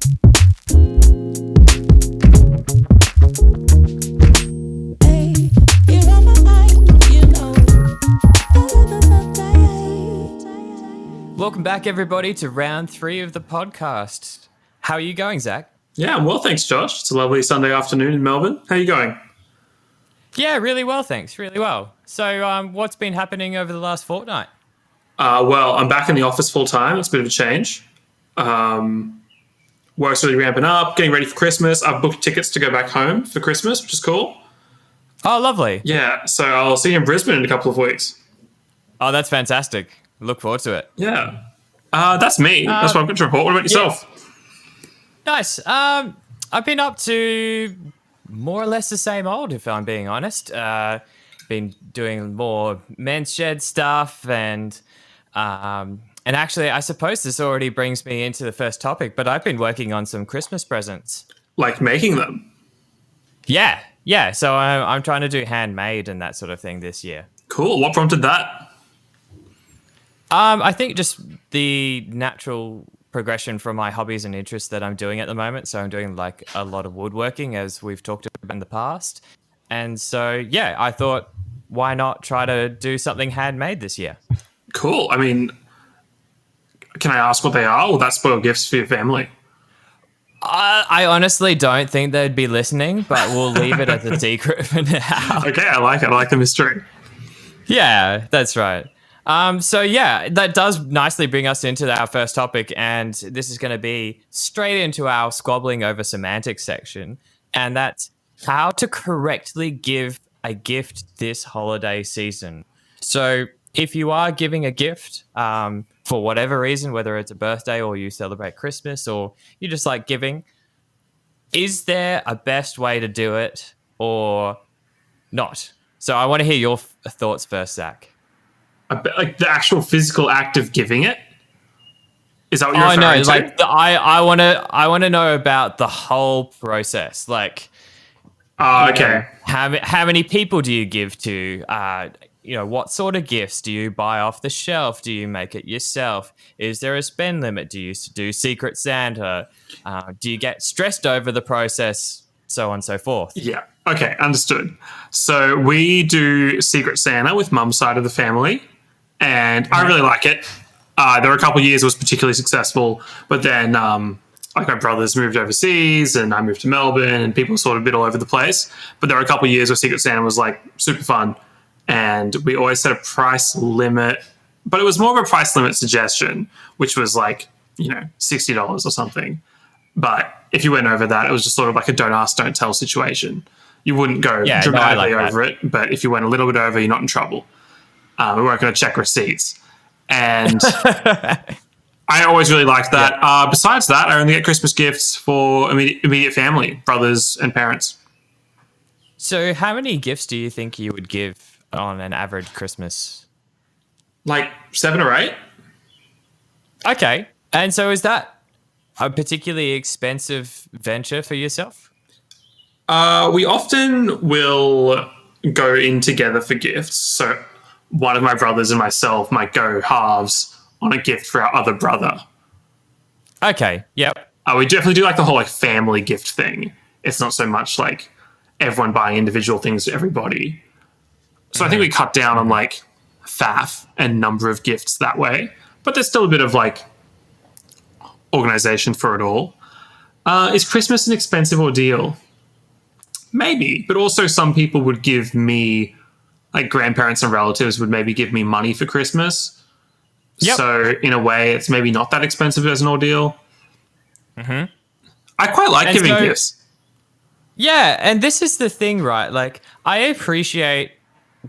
Welcome back, everybody, to round 3 of the podcast. How are you going, Zach? Yeah, I'm well, thanks, Josh. It's a lovely Sunday afternoon in Melbourne. How are you going? Yeah, really well, thanks. Really well. So, what's been happening over the last fortnight? Well, I'm back in the office full time. It's a bit of a change. Work's really ramping up, getting ready for Christmas. I've booked tickets to go back home for Christmas, which is cool. Oh, lovely. Yeah, so I'll see you in Brisbane in a couple of weeks. Oh, that's fantastic. Look forward to it. Yeah. That's me. That's what I've got to report. What about yourself? Yeah. Nice. I've been up to more or less the same old, if I'm being honest. Been doing more men's shed stuff and actually, I suppose this already brings me into the first topic, but I've been working on some Christmas presents. Like making them? Yeah. So I'm trying to do handmade and that sort of thing this year. Cool. What prompted that? I think just the natural progression from my hobbies and interests that I'm doing at the moment. So I'm doing like a lot of woodworking, as we've talked about in the past. And so, yeah, I thought, why not try to do something handmade this year? Cool. I mean, can I ask what they are? Will that spoil gifts for your family? I honestly don't think they'd be listening, but we'll leave it as a secret for now. Okay, I like it. I like the mystery. Yeah, that's right. So yeah, that does nicely bring us into our first topic, and this is going to be straight into our squabbling over semantics section, and that's how to correctly give a gift this holiday season. So if you are giving a gift, for whatever reason, whether it's a birthday or you celebrate Christmas or you just like giving, is there a best way to do it or not? So I want to hear your thoughts first, Zach. Like the actual physical act of giving it? Is that what you're referring to? Like I want to know about the whole process. Like, okay. How many people do you give to? What sort of gifts do you buy off the shelf? Do you make it yourself? Is there a spend limit? Do you do Secret Santa? Do you get stressed over the process? So on and so forth. Yeah. Okay. Understood. So we do Secret Santa with mum's side of the family, and I really like it. There were a couple of years it was particularly successful, but then like my brothers moved overseas and I moved to Melbourne and people were sort of a bit all over the place. But there were a couple of years where Secret Santa was like super fun. And we always set a price limit, but it was more of a price limit suggestion, which was like, $60 or something. But if you went over that, it was just sort of like a don't ask, don't tell situation. You wouldn't go dramatically over it, but if you went a little bit over, you're not in trouble. We weren't going to check receipts. And I always really liked that. Yeah. Besides that, I only get Christmas gifts for immediate family, brothers and parents. So how many gifts do you think you would give on an average Christmas? Like 7 or 8. Okay. And so is that a particularly expensive venture for yourself? We often will go in together for gifts. So one of my brothers and myself might go halves on a gift for our other brother. Okay. Yep. We definitely do like the whole like family gift thing. It's not so much like everyone buying individual things to everybody. So I think we cut down on like faff and number of gifts that way. But there's still a bit of like organization for it all. Is Christmas an expensive ordeal? Maybe, but also some people would give me, like grandparents and relatives would maybe give me money for Christmas. Yep. So in a way, it's maybe not that expensive as an ordeal. Mm-hmm. I quite like giving gifts. Yeah, and this is the thing, right? Like, I appreciate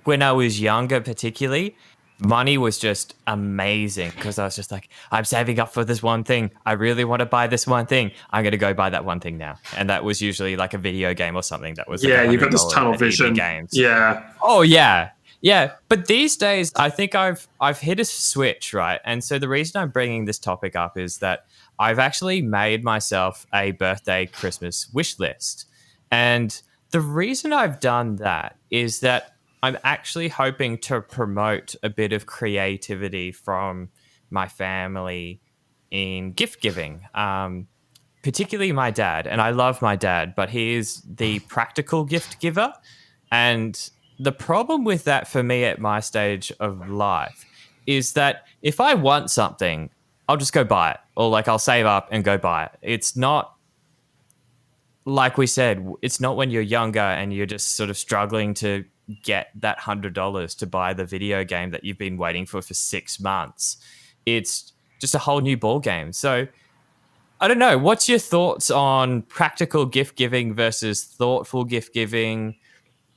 when I was younger, particularly, money was just amazing because I was just like, I'm saving up for this one thing. I really want to buy this one thing. I'm going to go buy that one thing now. And that was usually like a video game or something that was like you've got this tunnel vision. Games. Yeah. Oh, yeah. Yeah. But these days, I think I've hit a switch, right? And so the reason I'm bringing this topic up is that I've actually made myself a birthday Christmas wish list. And the reason I've done that is that I'm actually hoping to promote a bit of creativity from my family in gift giving. particularly my dad, and I love my dad, but he is the practical gift giver. And the problem with that for me at my stage of life is that if I want something, I'll just go buy it, or like I'll save up and go buy it. It's not, like we said, it's not when you're younger and you're just sort of struggling to get that $100 to buy the video game that you've been waiting for 6 months. It's just a whole new ball game. So I don't know. What's your thoughts on practical gift giving versus thoughtful gift giving?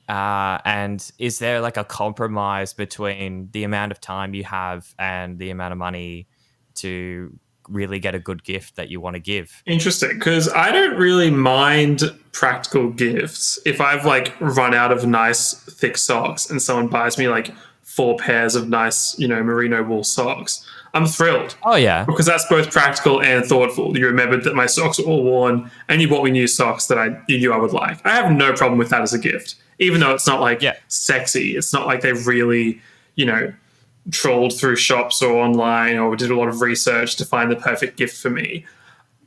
And is there like a compromise between the amount of time you have and the amount of money to really get a good gift that you want to give? Interesting, because I don't really mind practical gifts. If I've like run out of nice thick socks and someone buys me like 4 pairs of nice, merino wool socks, I'm thrilled. Oh, yeah. Because that's both practical and thoughtful. You remembered that my socks were all worn and you bought me new socks that you knew I would like. I have no problem with that as a gift, even though it's not like sexy. It's not like they've really, trolled through shops or online or did a lot of research to find the perfect gift for me.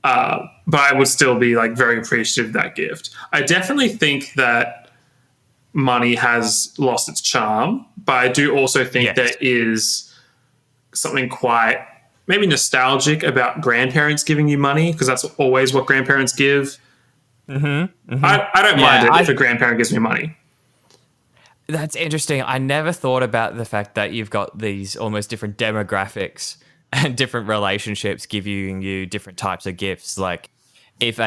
But I would still be like very appreciative of that gift. I definitely think that money has lost its charm, but I do also think there is something quite maybe nostalgic about grandparents giving you money, because that's always what grandparents give. Mm-hmm, mm-hmm. I don't mind it if a grandparent gives me money. That's interesting. I never thought about the fact that you've got these almost different demographics and different relationships giving you different types of gifts. Like if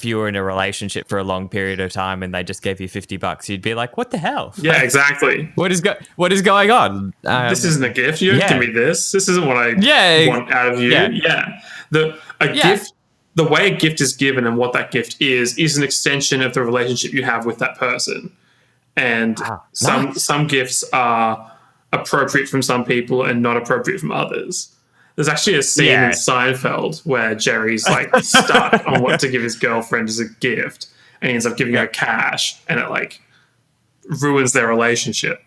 you were in a relationship for a long period of time and they just gave you $50, you'd be like, what the hell? Yeah, exactly. What is going on? This isn't a gift. You don't give me this. This isn't what I want out of you. Yeah. Gift, the way a gift is given and what that gift is an extension of the relationship you have with that person. And some gifts are appropriate from some people and not appropriate from others. There's actually a scene in Seinfeld where Jerry's like stuck on what to give his girlfriend as a gift, and he ends up giving her cash, and it like ruins their relationship.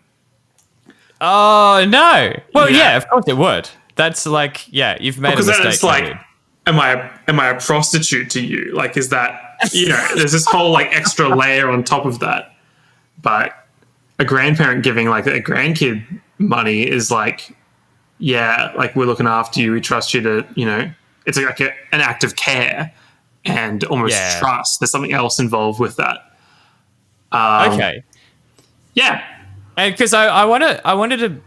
Oh no! Well, yeah, of course it would. That's like, you've made a mistake. Because then it's like, am I a prostitute to you? Like, is that there's this whole like extra layer on top of that. But a grandparent giving like a grandkid money is like, like we're looking after you. We trust you to, it's like an act of care and almost trust. There's something else involved with that. Okay. Yeah. And because I wanted to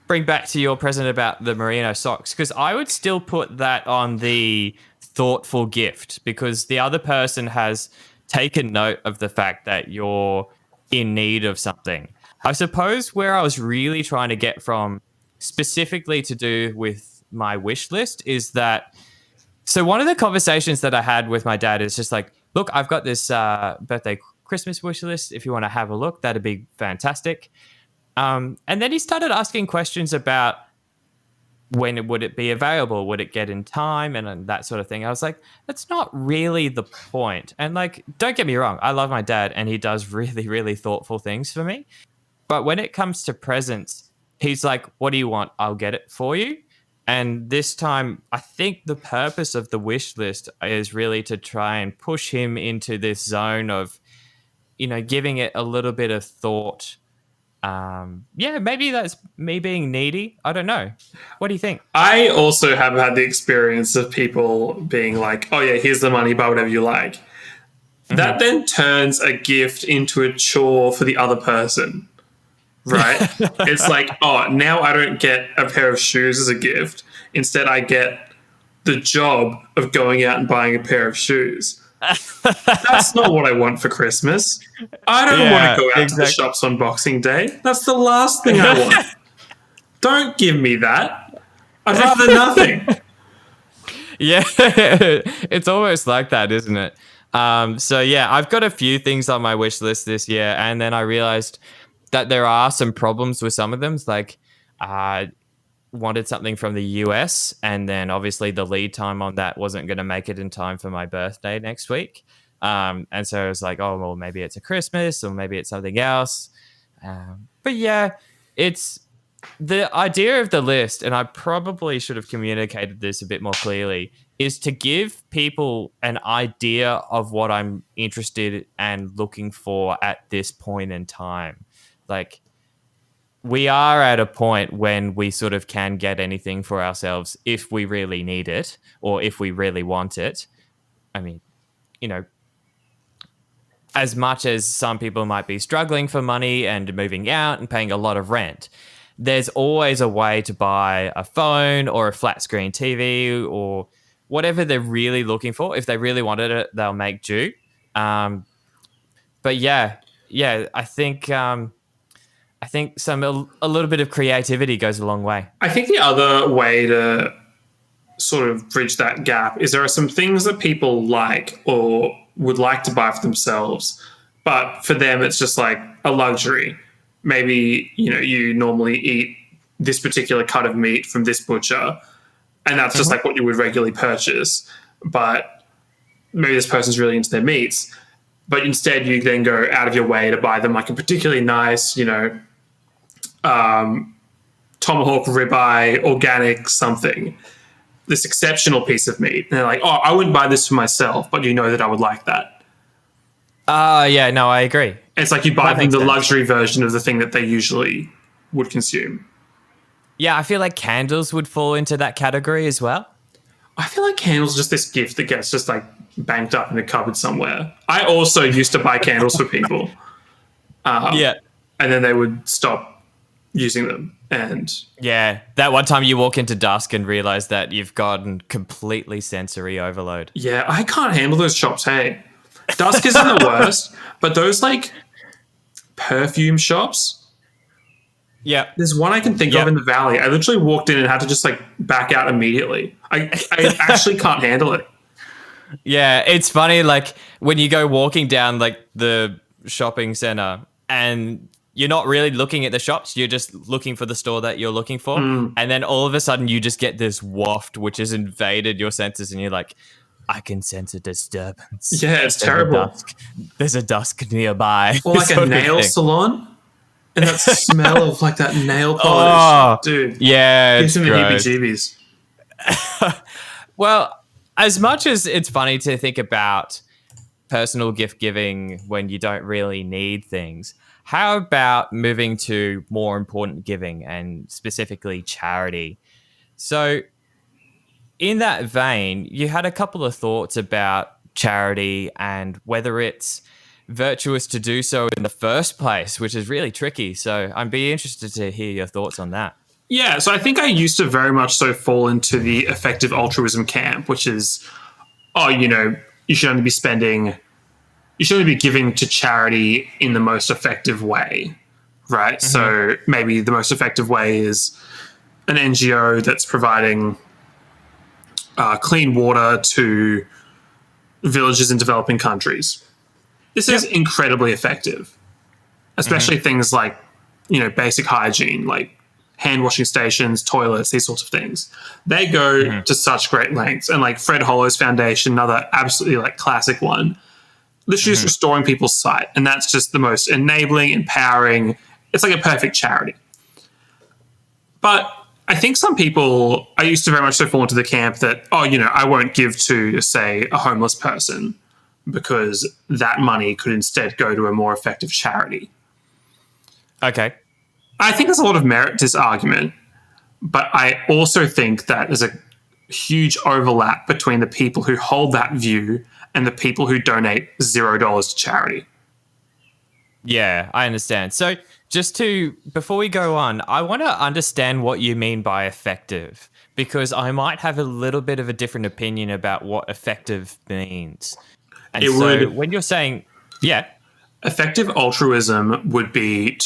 bring back to your present about the merino socks, because I would still put that on the thoughtful gift, because the other person has taken note of the fact that you're in need of something. I suppose where I was really trying to get from specifically to do with my wish list is that, so one of the conversations that I had with my dad is just like, look, I've got this birthday Christmas wish list. If you want to have a look, that'd be fantastic. And then he started asking questions about when would it be available? Would it get in time? And that sort of thing. I was like, that's not really the point. And like, don't get me wrong, I love my dad and he does really, really thoughtful things for me. But when it comes to presents, he's like, what do you want? I'll get it for you. And this time, I think the purpose of the wish list is really to try and push him into this zone of, giving it a little bit of thought. Maybe that's me being needy. I don't know. What do you think? I also have had the experience of people being like, oh yeah, here's the money, buy whatever you like. Mm-hmm. That then turns a gift into a chore for the other person, right? It's like, oh, now I don't get a pair of shoes as a gift. Instead, I get the job of going out and buying a pair of shoes. That's not what I want for Christmas. I don't want to go out to the shops on Boxing Day. That's the last thing I want. Don't give me that. I'd rather nothing. Yeah, it's almost like that, isn't it? I've got a few things on my wish list this year, and then I realized that there are some problems with some of them. It's like I wanted something from the US, and then obviously the lead time on that wasn't going to make it in time for my birthday next week. And so I was like, oh, well, maybe it's a Christmas or maybe it's something else. But yeah, it's the idea of the list, and I probably should have communicated this a bit more clearly, is to give people an idea of what I'm interested and looking for at this point in time. Like, we are at a point when we sort of can get anything for ourselves if we really need it or if we really want it. I mean, you know, as much as some people might be struggling for money and moving out and paying a lot of rent, there's always a way to buy a phone or a flat screen TV or whatever they're really looking for. If they really wanted it, they'll make do. But yeah, I think a little bit of creativity goes a long way. I think the other way to sort of bridge that gap is there are some things that people like or would like to buy for themselves, but for them it's just like a luxury. Maybe, you normally eat this particular cut of meat from this butcher, and that's just like what you would regularly purchase. But maybe this person's really into their meats, but instead you then go out of your way to buy them like a particularly nice, tomahawk ribeye, organic something, this exceptional piece of meat. And they're like, oh, I wouldn't buy this for myself, but you know that I would like that. Yeah, no, I agree. It's like you buy them the luxury version of the thing that they usually would consume. Yeah, I feel like candles would fall into that category as well. I feel like candles are just this gift that gets just like banked up in a cupboard somewhere. I also used to buy candles for people. Yeah. And then they would stop using them. And yeah, that one time you walk into dusk and realize that you've gotten completely sensory overload. Yeah, I can't handle those shops, hey. Dusk isn't the worst, but those like perfume shops. Yeah. There's one I can think of in the Valley. I literally walked in and had to just like back out immediately. I actually can't handle it. Yeah, it's funny, like when you go walking down like the shopping center and you're not really looking at the shops, you're just looking for the store that you're looking for. And then all of a sudden you just get this waft which has invaded your senses and you're like, I can sense a disturbance. Yeah, it's terrible. There's a dusk nearby. Or like a nail salon. And that smell of like that nail polish. Oh, dude. Yeah, it's gross. Heebie-jeebies. Well, as much as it's funny to think about personal gift giving when you don't really need things, how about moving to more important giving and specifically charity? So in that vein, you had a couple of thoughts about charity and whether it's virtuous to do so in the first place, which is really tricky. So I'd be interested to hear your thoughts on that. Yeah, so I think I used to very much so fall into the effective altruism camp, which is, you should only be giving to charity in the most effective way, right? So maybe the most effective way is an NGO that's providing clean water to villages in developing countries. This is incredibly effective, especially things like, basic hygiene, like hand washing stations, toilets, these sorts of things. They go to such great lengths. And like Fred Hollow's foundation, another absolutely like classic one, literally just restoring people's sight. And that's just the most enabling, empowering. It's like a perfect charity. But I think some people, I used to very much so fall into the camp that, I won't give to, say, a homeless person because that money could instead go to a more effective charity. Okay. I think there's a lot of merit to this argument, but I also think that there's a huge overlap between the people who hold that view and the people who donate $0 to charity. Yeah, I understand. So before we go on, I want to understand what you mean by effective, because I might have a little bit of a different opinion about what effective means. And when you're saying, effective altruism would be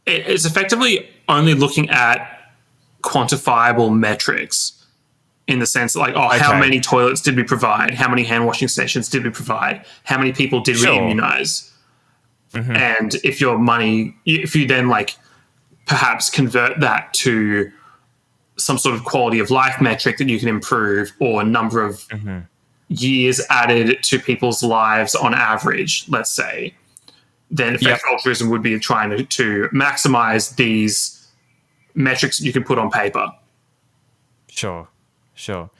it's effectively only looking at quantifiable metrics in the sense like, how many toilets did we provide? How many hand washing stations did we provide? How many people did we immunize? And if you then like perhaps convert that to some sort of quality of life metric that you can improve or a number of years added to people's lives on average, let's say, then effective altruism would be trying to maximize these metrics that you can put on paper. Sure. Sure.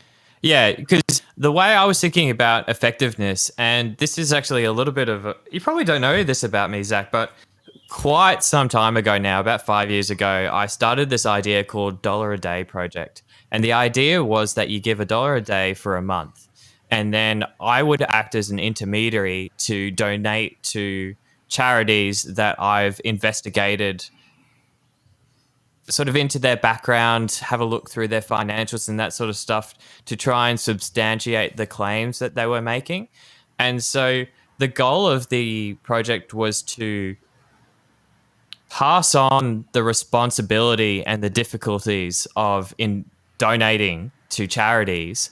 Yeah, because the way I was thinking about effectiveness, and this is actually a little bit of a, you probably don't know this about me, Zach, but quite some time ago now, about 5 years ago, I started this idea called Dollar a Day Project. And the idea was that you give $1 a day for a month. And then I would act as an intermediary to donate to charities that I've investigated sort of into their background, have a look through their financials and that sort of stuff to try and substantiate the claims that they were making. And so the goal of the project was to pass on the responsibility and the difficulties of in donating to charities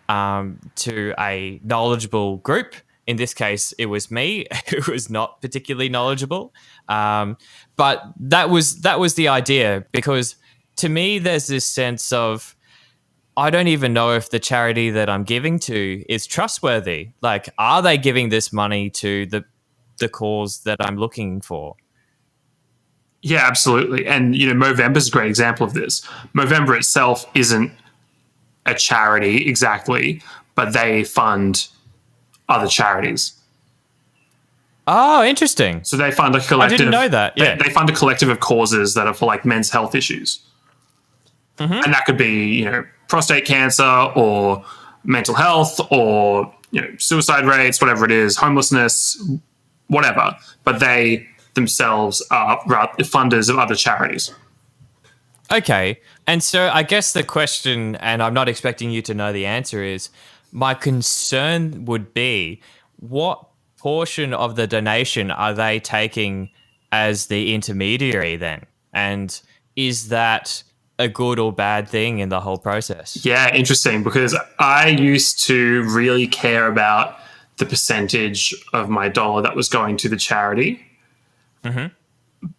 to a knowledgeable group. In this case, it was me who was not particularly knowledgeable, but that was the idea, because to me, there's this sense of I don't even know if the charity that I'm giving to is trustworthy. Like, are they giving this money to the cause that I'm looking for? Yeah, absolutely. And Movember's a great example of this. Movember itself isn't a charity exactly, but they fund other charities. Oh, interesting. So they fund a collective. I didn't know that. Yeah. They fund a collective of causes that are for like men's health issues. Mm-hmm. And that could be, prostate cancer or mental health or, suicide rates, whatever it is, homelessness, whatever. But they themselves are funders of other charities. Okay. And so I guess the question, and I'm not expecting you to know the answer, is my concern would be what portion of the donation are they taking as the intermediary then? And is that a good or bad thing in the whole process? Yeah, interesting, because I used to really care about the percentage of my dollar that was going to the charity. Mm-hmm.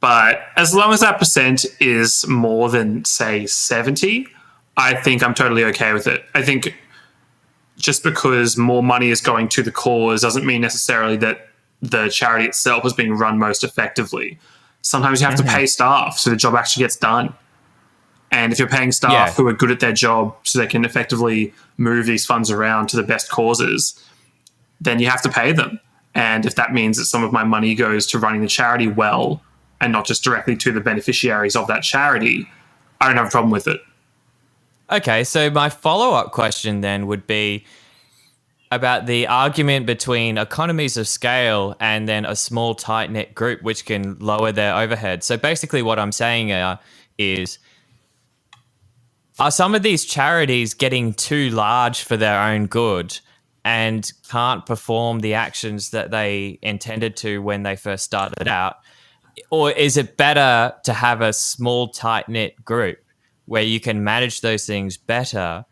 But as long as that percent is more than, say, 70, I think I'm totally okay with it. I think just because more money is going to the cause doesn't mean necessarily that the charity itself is being run most effectively. Sometimes you have to pay staff so the job actually gets done. And if you're paying staff who are good at their job so they can effectively move these funds around to the best causes, then you have to pay them. And if that means that some of my money goes to running the charity well and not just directly to the beneficiaries of that charity, I don't have a problem with it. Okay, so my follow-up question then would be about the argument between economies of scale and then a small, tight-knit group which can lower their overhead. So basically what I'm saying is, are some of these charities getting too large for their own good and can't perform the actions that they intended to when they first started out? Or is it better to have a small, tight-knit group where you can manage those things better,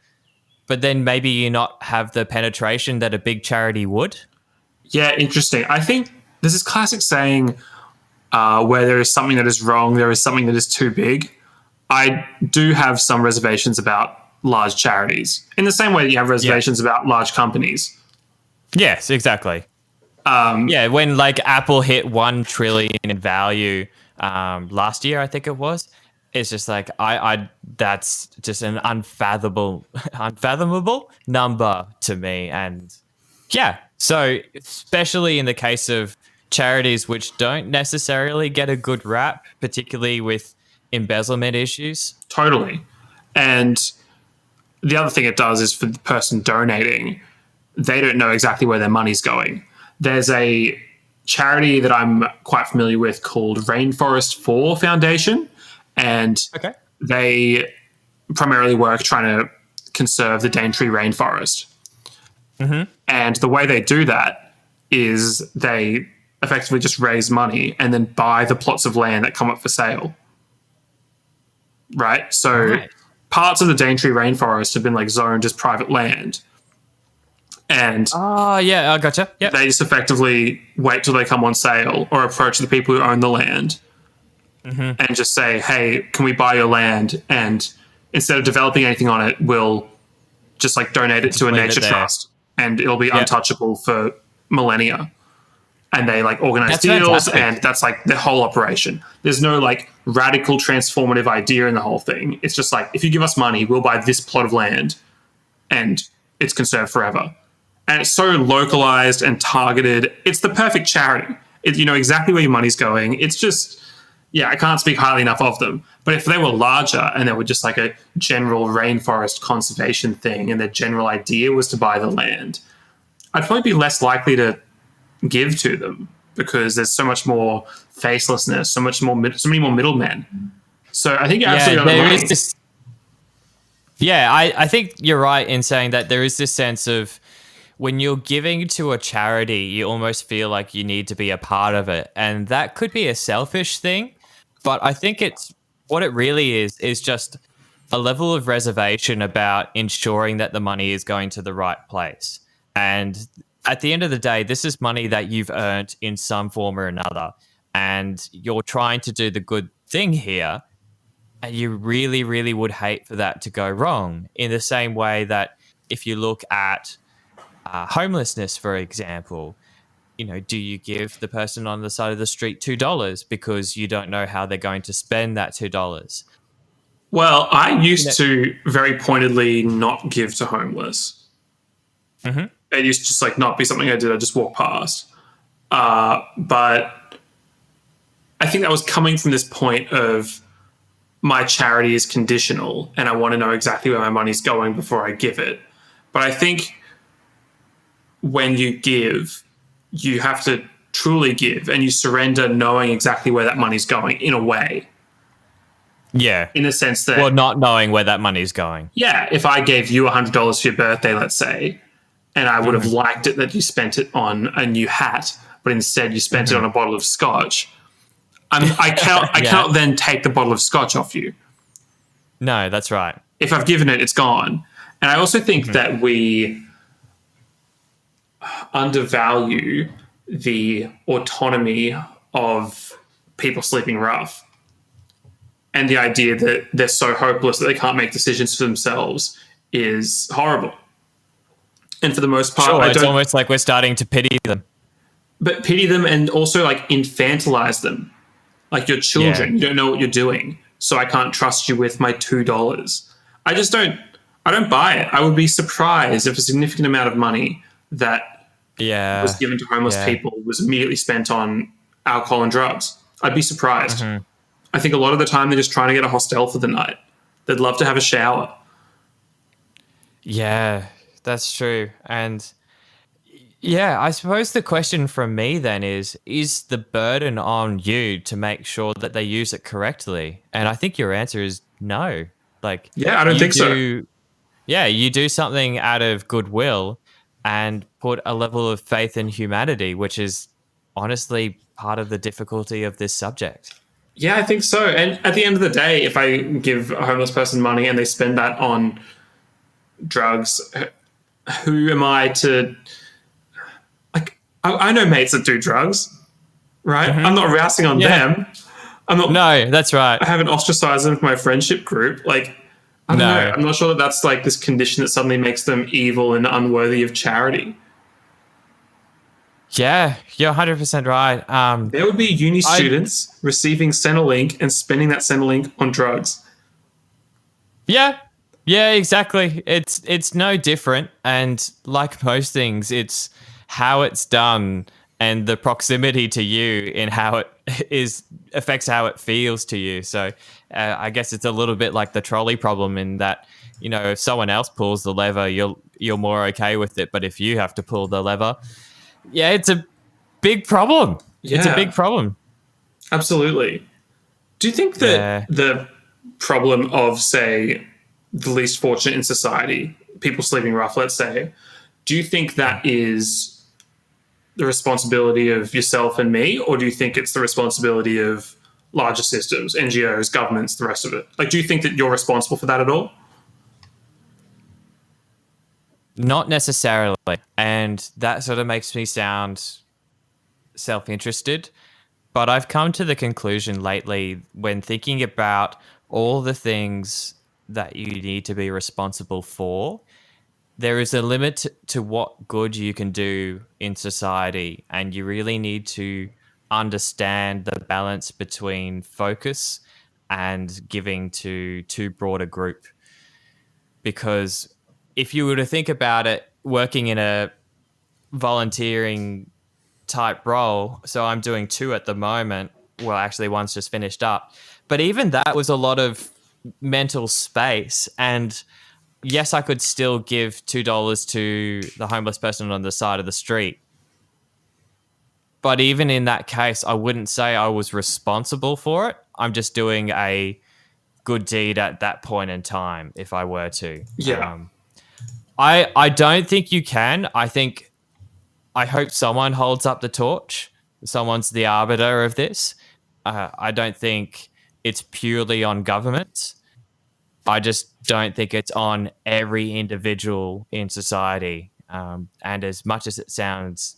but then maybe you not have the penetration that a big charity would? Yeah, interesting. I think there's this classic saying where there is something that is wrong, there is something that is too big. I do have some reservations about large charities, in the same way that you have reservations about large companies. Yes, exactly. When like Apple hit 1 trillion in value last year, I think it was. It's just like I that's just an unfathomable number to me. And yeah, so especially in the case of charities which don't necessarily get a good rap, particularly with embezzlement issues. Totally. And the other thing it does is for the person donating, they don't know exactly where their money's going. There's a charity that I'm quite familiar with called Rainforest 4 Foundation, and they primarily work trying to conserve the Daintree rainforest. Mm-hmm. And the way they do that is they effectively just raise money and then buy the plots of land that come up for sale. Right? So parts of the Daintree rainforest have been like zoned as private land. And I gotcha. Yep. They just effectively wait till they come on sale or approach the people who own the land and just say, hey, can we buy your land? And instead of developing anything on it, we'll just like donate it to a nature trust and it'll be untouchable for millennia. And they like organize deals, and that's like the whole operation. There's no like radical transformative idea in the whole thing. It's just like, if you give us money, we'll buy this plot of land and it's conserved forever. And it's so localized and targeted. It's the perfect charity. You know exactly where your money's going. It's just, yeah, I can't speak highly enough of them. But if they were larger and they were just like a general rainforest conservation thing and their general idea was to buy the land, I'd probably be less likely to give to them because there's so much more facelessness, so many more middlemen. So I think you're absolutely on the there money. is this. Yeah, I think you're right in saying that there is this sense of when you're giving to a charity, you almost feel like you need to be a part of it. And that could be a selfish thing. But I think it's what it really is just a level of reservation about ensuring that the money is going to the right place. And at the end of the day, this is money that you've earned in some form or another. And you're trying to do the good thing here. And you really, really would hate for that to go wrong in the same way that if you look at homelessness, for example, you know, do you give the person on the side of the street $2 because you don't know how they're going to spend that $2? Well, I You know, used to very pointedly not give to homeless. mhm. It used to just like not be something I did. I just walk past. But I think that was coming from this point of my charity is conditional and I want to know exactly where my money's going before I give it. But I think when you give, you have to truly give and you surrender knowing exactly where that money's going in a way. Yeah. In the sense that, Well, not knowing where that money's going. yeah, if I gave you $100 for your birthday, let's say, and I would have liked it that you spent it on a new hat, but instead you spent it on a bottle of scotch, I cannot then take the bottle of scotch off you. No, that's right. If I've given it, it's gone. And I also think that we undervalue the autonomy of people sleeping rough and the idea that they're so hopeless that they can't make decisions for themselves is horrible. And for the most part, Sure, I it's don't. almost like we're starting to pity them. But pity them and also like infantilize them. Like your children, Yeah. you don't know what you're doing, so I can't trust you with my $2. I just don't. I don't buy it. I would be surprised if a significant amount of money that was Yeah. given to homeless Yeah. people was immediately spent on alcohol and drugs. I'd be surprised. I think a lot of the time they're just trying to get a hostel for the night. They'd love to have a shower. Yeah, that's true. And yeah, I suppose the question from me then is the burden on you to make sure that they use it correctly? And I think your answer is no. Like Yeah, I don't you think so. do, yeah, you do something out of goodwill and put a level of faith in humanity, which is honestly part of the difficulty of this subject. Yeah, I think so. And at the end of the day, if I give a homeless person money and they spend that on drugs, who am I to like? I know mates that do drugs, right? I'm not rousing on Yeah. them. I'm not. No, that's right. I haven't ostracized them from my friendship group. Like, I don't know. No. I'm not sure that that's like this condition that suddenly makes them evil and unworthy of charity. Yeah, you're 100% right. There would be uni students receiving Centrelink and spending that Centrelink on drugs. Yeah. Yeah, exactly. It's no different, and like most things, it's how it's done and the proximity to you in how it is affects how it feels to you. So I guess it's a little bit like the trolley problem in that, you know, if someone else pulls the lever, you're more okay with it, but if you have to pull the lever, yeah, it's a big problem. It's a Yeah. big problem. Absolutely. Do you think that Yeah. the problem of, say, the least fortunate in society, people sleeping rough, let's say, do you think that is the responsibility of yourself and me, or do you think it's the responsibility of larger systems, NGOs, governments, the rest of it? Like, do you think that you're responsible for that at all? Not necessarily. And that sort of makes me sound self-interested. But I've come to the conclusion lately when thinking about all the things that you need to be responsible for, there is a limit to what good you can do in society. And you really need to understand the balance between focus and giving to too broad a group. Because if you were to think about it, working in a volunteering type role, so I'm doing 2 at the moment. Well, actually, one's just finished up. But even that was a lot of mental space. And yes, I could still give $2 to the homeless person on the side of the street. But even in that case, I wouldn't say I was responsible for it. I'm just doing a good deed at that point in time if I were to. Yeah. I don't think you can. I hope someone holds up the torch. Someone's the arbiter of this. I don't think it's purely on government. I just don't think it's on every individual in society. And as much as it sounds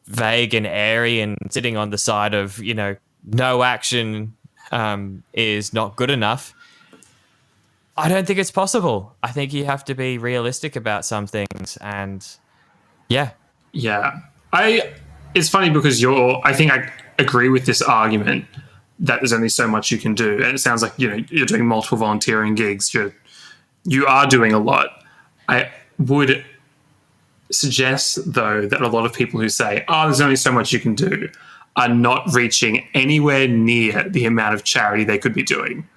vague and airy and sitting on the side of, no action is not good enough, I don't think it's possible. I think you have to be realistic about some things. And yeah. Yeah. It's funny because I think I agree with this argument that there's only so much you can do. And it sounds like, you're doing multiple volunteering gigs. You are doing a lot. I would suggest, though, that a lot of people who say, oh, there's only so much you can do, are not reaching anywhere near the amount of charity they could be doing.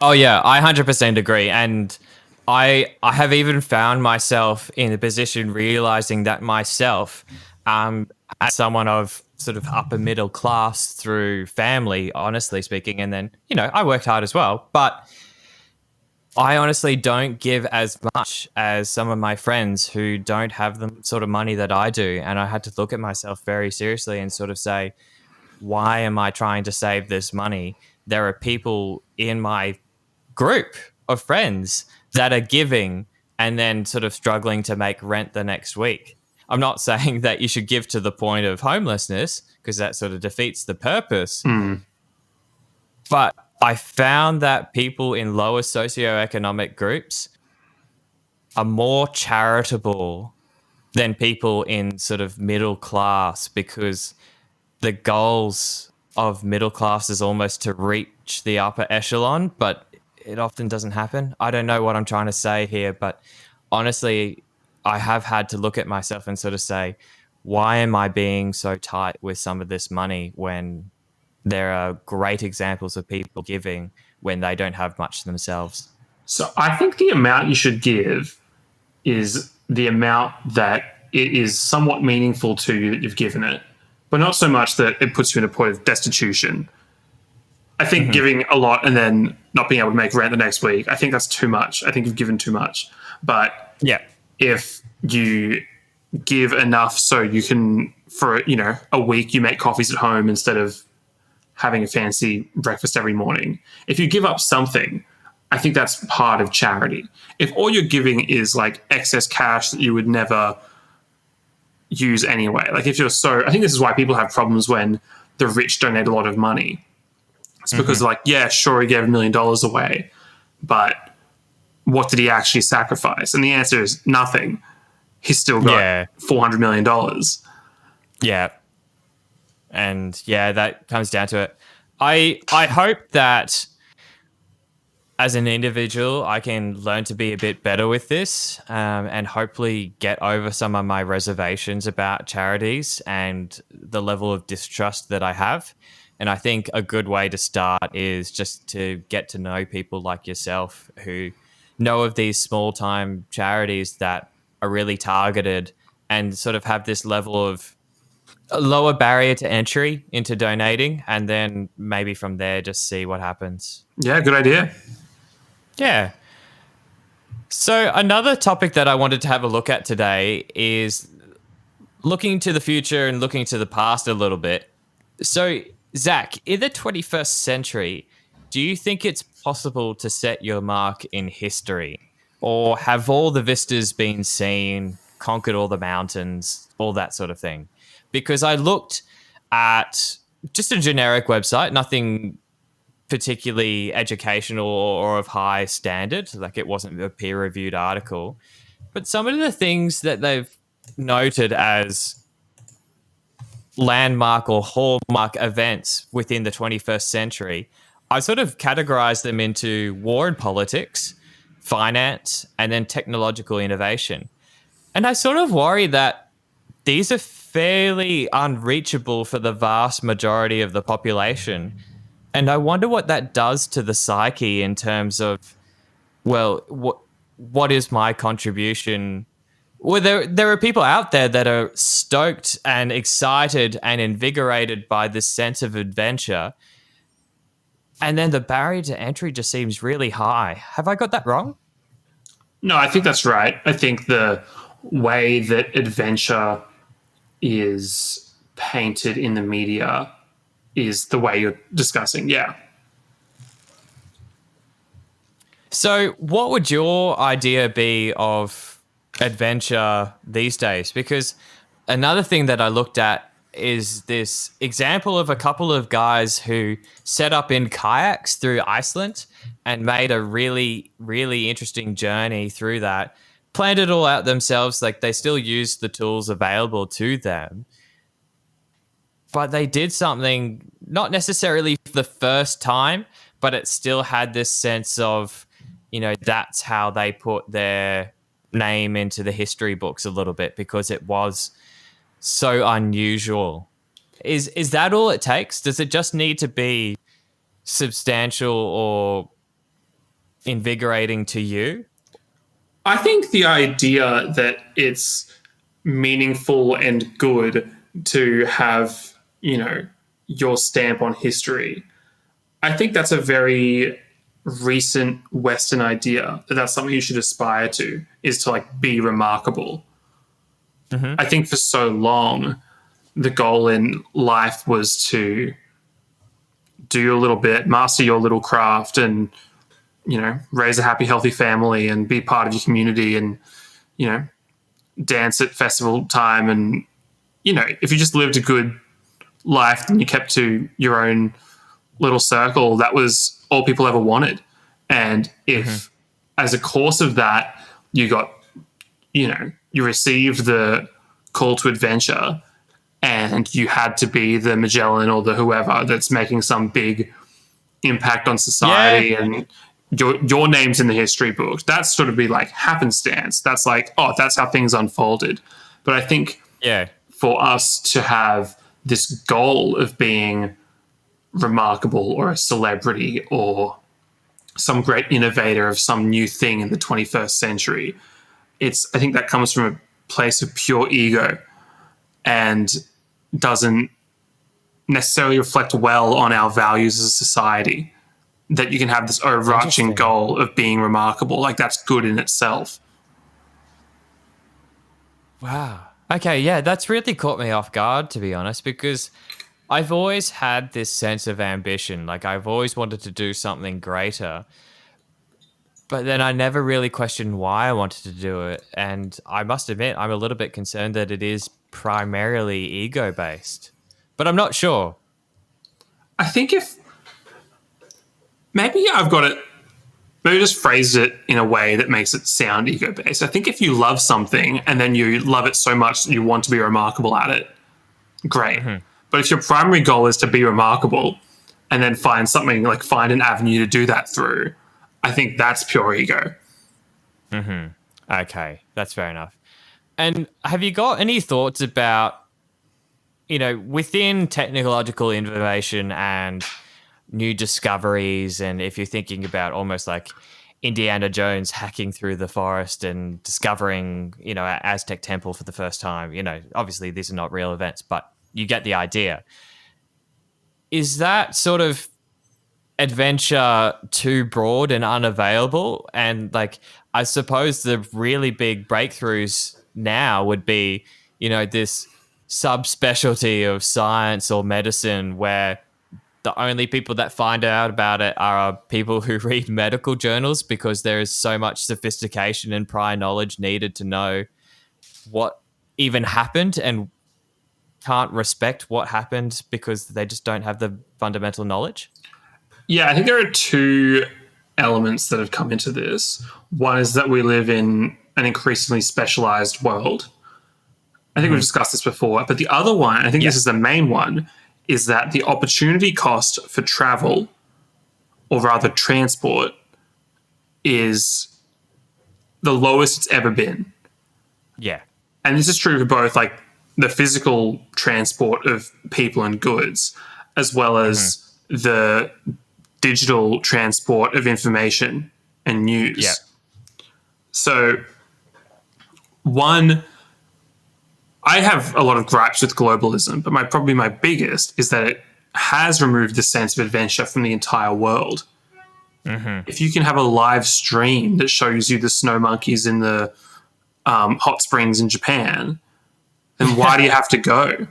Oh, yeah, I 100% agree. And I have even found myself in a position realizing that myself, as someone of sort of upper middle class through family, honestly speaking, and then, I worked hard as well, but I honestly don't give as much as some of my friends who don't have the sort of money that I do. And I had to look at myself very seriously and sort of say, why am I trying to save this money? There are people in my group of friends that are giving and then sort of struggling to make rent the next week. I'm not saying that you should give to the point of homelessness because that sort of defeats the purpose. But I found that people in lower socioeconomic groups are more charitable than people in sort of middle class, because the goals of middle class is almost to reach the upper echelon, but it often doesn't happen. I don't know what I'm trying to say here, but honestly, I have had to look at myself and sort of say, why am I being so tight with some of this money when there are great examples of people giving when they don't have much themselves? So I think the amount you should give is the amount that it is somewhat meaningful to you that you've given it, but not so much that it puts you in a point of destitution. I think giving a lot and then not being able to make rent the next week, I think that's too much. I think you've given too much. But Yeah. if you give enough so you can, for a week, you make coffees at home instead of having a fancy breakfast every morning. If you give up something, I think that's part of charity. If all you're giving is like excess cash that you would never use anyway, like if you're I think this is why people have problems when the rich donate a lot of money. It's because yeah, sure, he gave $1 million away, but what did he actually sacrifice? And the answer is nothing. He's still got $400 million. Yeah. And yeah, that comes down to it. I hope that as an individual, I can learn to be a bit better with this, and hopefully get over some of my reservations about charities and the level of distrust that I have. And I think a good way to start is just to get to know people like yourself who know of these small-time charities that are really targeted and sort of have this level of a lower barrier to entry into donating, and then maybe from there just see what happens. Yeah, good idea. Yeah. So another topic that I wanted to have a look at today is looking to the future and looking to the past a little bit. So, Zach, in the 21st century, do you think it's possible to set your mark in history? Or have all the vistas been seen, conquered all the mountains, all that sort of thing? Because I looked at just a generic website, nothing particularly educational or of high standard, like it wasn't a peer-reviewed article. But some of the things that they've noted as landmark or hallmark events within the 21st century, I sort of categorized them into war and politics, finance, and then technological innovation. And I sort of worry that these are fairly unreachable for the vast majority of the population. And I wonder what that does to the psyche in terms of, well, what is my contribution? Well, there are people out there that are stoked and excited and invigorated by this sense of adventure. And then the barrier to entry just seems really high. Have I got that wrong? No, I think that's right. I think the way that adventure is painted in the media is the way you're discussing. Yeah. So, what would your idea be of adventure these days? Because another thing that I looked at is this example of a couple of guys who set up in kayaks through Iceland and made a really, really interesting journey through that. Planned it all out themselves, like they still used the tools available to them. But they did something not necessarily for the first time, but it still had this sense of, that's how they put their name into the history books a little bit because it was so unusual. Is that all it takes? Does it just need to be substantial or invigorating to you? I think the idea that it's meaningful and good to have, your stamp on history, I think that's a very recent Western idea that that's something you should aspire to, is to like be remarkable. Mm-hmm. I think for so long, the goal in life was to do a little bit, master your little craft and, raise a happy, healthy family and be part of your community and, dance at festival time. And, if you just lived a good life and you kept to your own little circle, that was all people ever wanted. And if as a course of that, you got, you received the call to adventure and you had to be the Magellan or the whoever that's making some big impact on society and your name's in the history book, that's sort of be like happenstance. That's like, oh, that's how things unfolded. But I think for us to have this goal of being remarkable or a celebrity or some great innovator of some new thing in the 21st century, I think that comes from a place of pure ego and doesn't necessarily reflect well on our values as a society. That you can have this overarching goal of being remarkable, like that's good in itself. Wow. Okay, yeah, that's really caught me off guard, to be honest, because I've always had this sense of ambition. Like I've always wanted to do something greater, but then I never really questioned why I wanted to do it. And I must admit, I'm a little bit concerned that it is primarily ego-based, but I'm not sure. I think maybe just phrase it in a way that makes it sound ego-based. I think if you love something and then you love it so much that you want to be remarkable at it, great. Mm-hmm. But if your primary goal is to be remarkable and then find an avenue to do that through, I think that's pure ego. Mm-hmm. Okay, that's fair enough. And have you got any thoughts about, within technological innovation and new discoveries, and if you're thinking about almost like Indiana Jones hacking through the forest and discovering, an Aztec temple for the first time, obviously these are not real events, but you get the idea. Is that sort of adventure too broad and unavailable? And like, I suppose the really big breakthroughs now would be, this subspecialty of science or medicine where the only people that find out about it are people who read medical journals because there is so much sophistication and prior knowledge needed to know what even happened and can't respect what happened because they just don't have the fundamental knowledge. Yeah, I think there are two elements that have come into this. One is that we live in an increasingly specialized world. I think we've discussed this before, but the other one, I think this is the main one, is that the opportunity cost for travel, or rather transport, is the lowest it's ever been. Yeah. And this is true for both like the physical transport of people and goods, as well as the digital transport of information and Yeah. news. So, one, I have a lot of gripes with globalism, but probably my biggest is that it has removed the sense of adventure from the entire world. If you can have a live stream that shows you the snow monkeys in the hot springs in Japan, then why do you have to go?